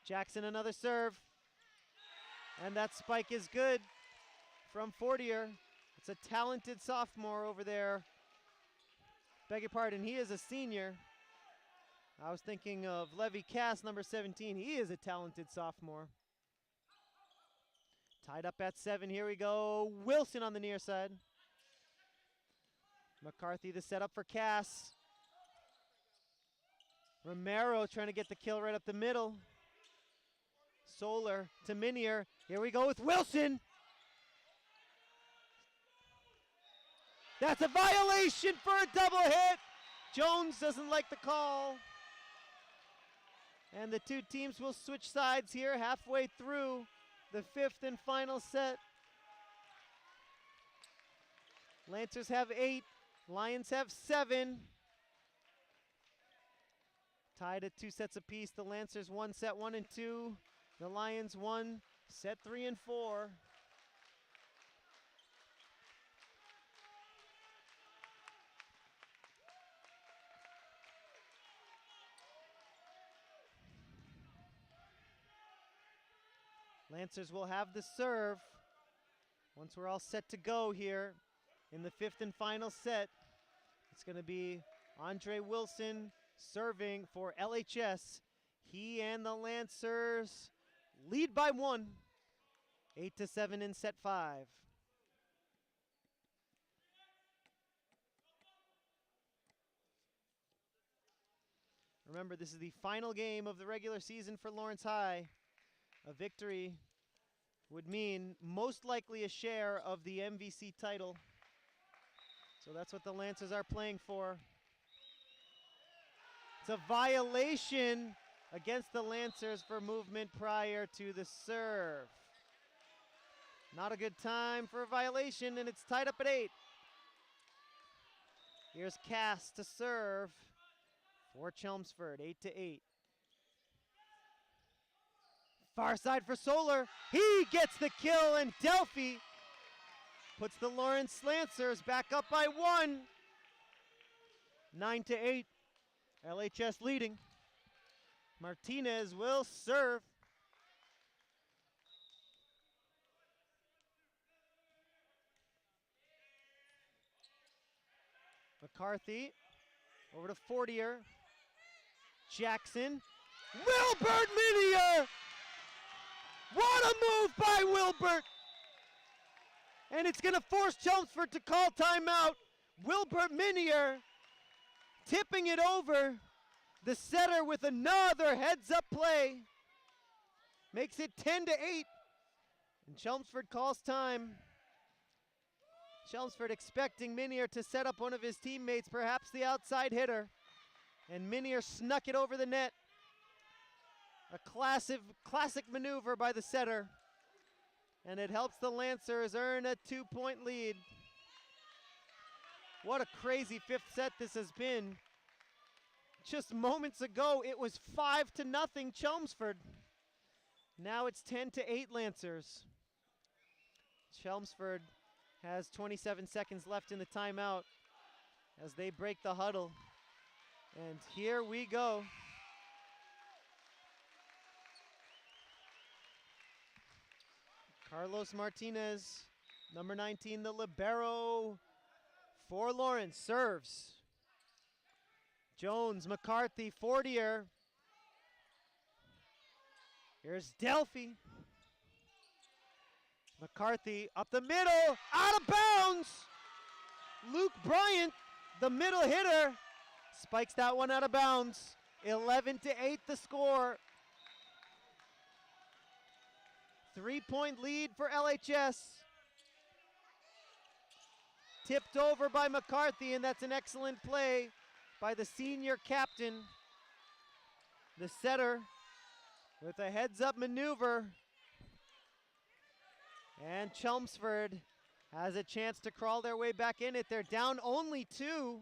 Jackson another serve, and that spike is good from Fortier. It's a talented sophomore over there. Beg your pardon, he is a senior. I was thinking of Levy Cass, number 17. He is a talented sophomore. Tied up at 7, here we go. Wilson on the near side. McCarthy the setup for Cass. Romero trying to get the kill right up the middle. Solar to Minier. Here we go with Wilson. That's a violation for a double hit. Jones doesn't like the call. And the two teams will switch sides here halfway through the 5th and final set. Lancers have 8, Lions have 7. Tied at 2 sets apiece. The Lancers won set 1 and 2. The Lions won set 3 and 4. Lancers will have the serve once we're all set to go here in the 5th and final set. It's going to be Andre Wilson serving for LHS. He and the Lancers lead by 1, 8-7 in set 5. Remember, this is the final game of the regular season for Lawrence High. A victory would mean most likely a share of the MVC title. So that's what the Lancers are playing for. It's a violation against the Lancers for movement prior to the serve. Not a good time for a violation, and it's tied up at 8. Here's Cass to serve for Chelmsford, 8-8. Far side for Solar. He gets the kill, and Delphi puts the Lawrence Lancers back up by 1. 9-8. LHS leading. Martinez will serve. McCarthy over to Fortier. Jackson. Wilbert Minier! What a move by Wilbert! And it's going to force Chelmsford to call timeout. Wilbert Minier tipping it over. The setter with another heads-up play. Makes it 10-8. And Chelmsford calls time. Chelmsford expecting Minier to set up one of his teammates, perhaps the outside hitter. And Minier snuck it over the net. A classic maneuver by the setter. And it helps the Lancers earn a 2-point lead. What a crazy fifth set this has been. Just moments ago, it was 5-0 Chelmsford. Now it's 10-8 Lancers. Chelmsford has 27 seconds left in the timeout as they break the huddle. And here we go. Carlos Martinez, number 19, the libero for Lawrence, serves. Jones, McCarthy, Fortier. Here's Delphi. McCarthy up the middle, out of bounds. Luke Bryant, the middle hitter, spikes that one out of bounds. 11-8 the score. 3-point lead for LHS. Tipped over by McCarthy, and that's an excellent play by the senior captain. The setter with a heads-up maneuver. And Chelmsford has a chance to crawl their way back in it. They're down only 2.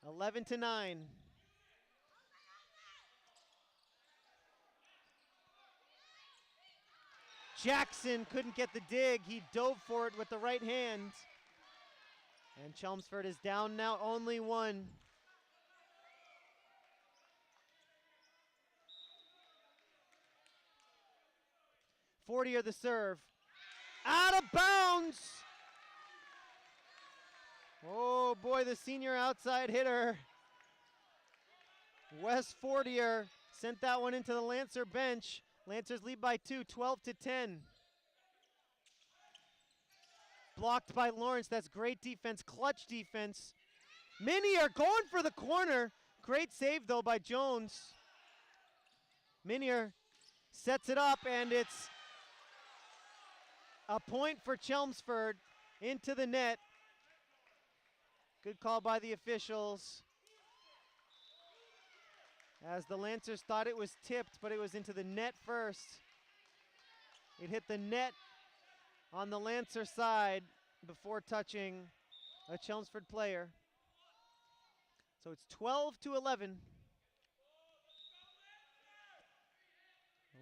11-9. Jackson couldn't get the dig. He dove for it with the right hand. And Chelmsford is down now only 1. Fortier the serve. Out of bounds! Oh boy, the senior outside hitter. Wes Fortier sent that one into the Lancer bench. Lancers lead by 2, 12-10. Blocked by Lawrence. That's great defense, clutch defense. Minier going for the corner. Great save though by Jones. Minier sets it up, and it's a point for Chelmsford into the net. Good call by the officials. As the Lancers thought it was tipped, but it was into the net first. It hit the net on the Lancer side before touching a Chelmsford player. So it's 12-11.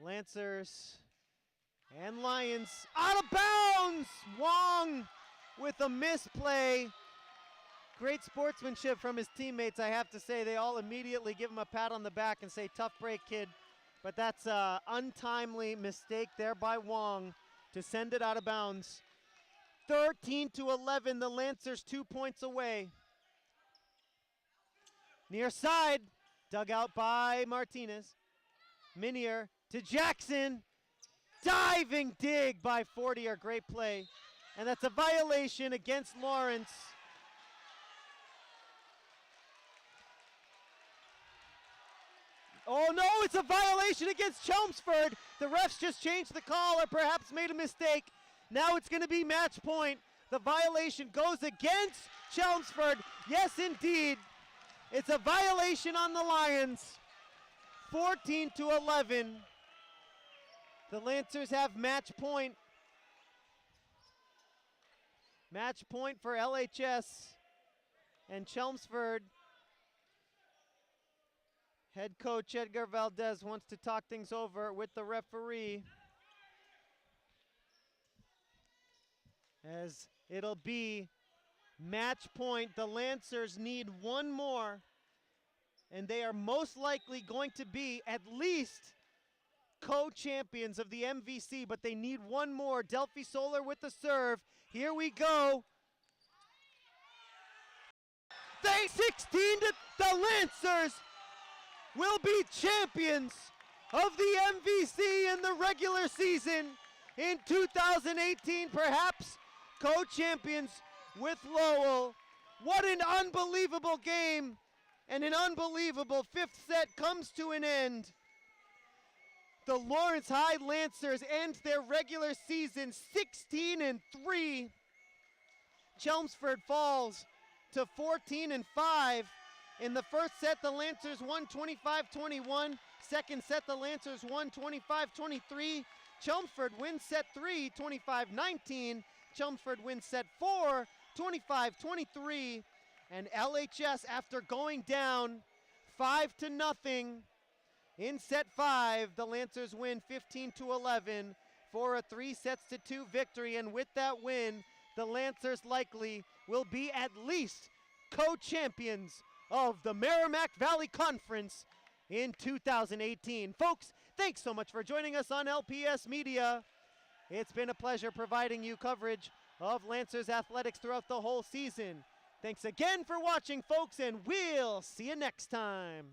Lancers and Lions out of bounds! Wong with a misplay. Great sportsmanship from his teammates, I have to say. They all immediately give him a pat on the back and say, tough break, kid. But that's an untimely mistake there by Wong to send it out of bounds. 13-11, the Lancers 2 points away. Near side, dug out by Martinez. Minier to Jackson. Diving dig by Fortier, great play. And that's a violation against Lawrence. Oh no, it's a violation against Chelmsford. The refs just changed the call or perhaps made a mistake. Now it's going to be match point. The violation goes against Chelmsford. Yes, indeed. It's a violation on the Lions. 14-11. The Lancers have match point. Match point for LHS. And Chelmsford, head coach Edgar Valdez wants to talk things over with the referee, as it'll be match point. The Lancers need one more, and they are most likely going to be at least co-champions of the MVC, but they need one more. Delphi Solar with the serve. Here we go. the Lancers will be champions of the MVC in the regular season in 2018, perhaps co-champions with Lowell. What an unbelievable game, and an unbelievable fifth set comes to an end. The Lawrence High Lancers end their regular season 16-3. Chelmsford falls to 14-5. In the first set, the Lancers won 25-21. Second set, the Lancers won 25-23. Chelmsford wins set 3, 25-19. Chelmsford wins set 4, 25-23. And LHS, after going down 5-0 in set 5, the Lancers win 15-11 for a 3-2 victory. And with that win, the Lancers likely will be at least co-champions of the Merrimack Valley Conference in 2018. Folks, thanks so much for joining us on LPS Media. It's been a pleasure providing you coverage of Lancers athletics throughout the whole season. Thanks again for watching, folks, and we'll see you next time.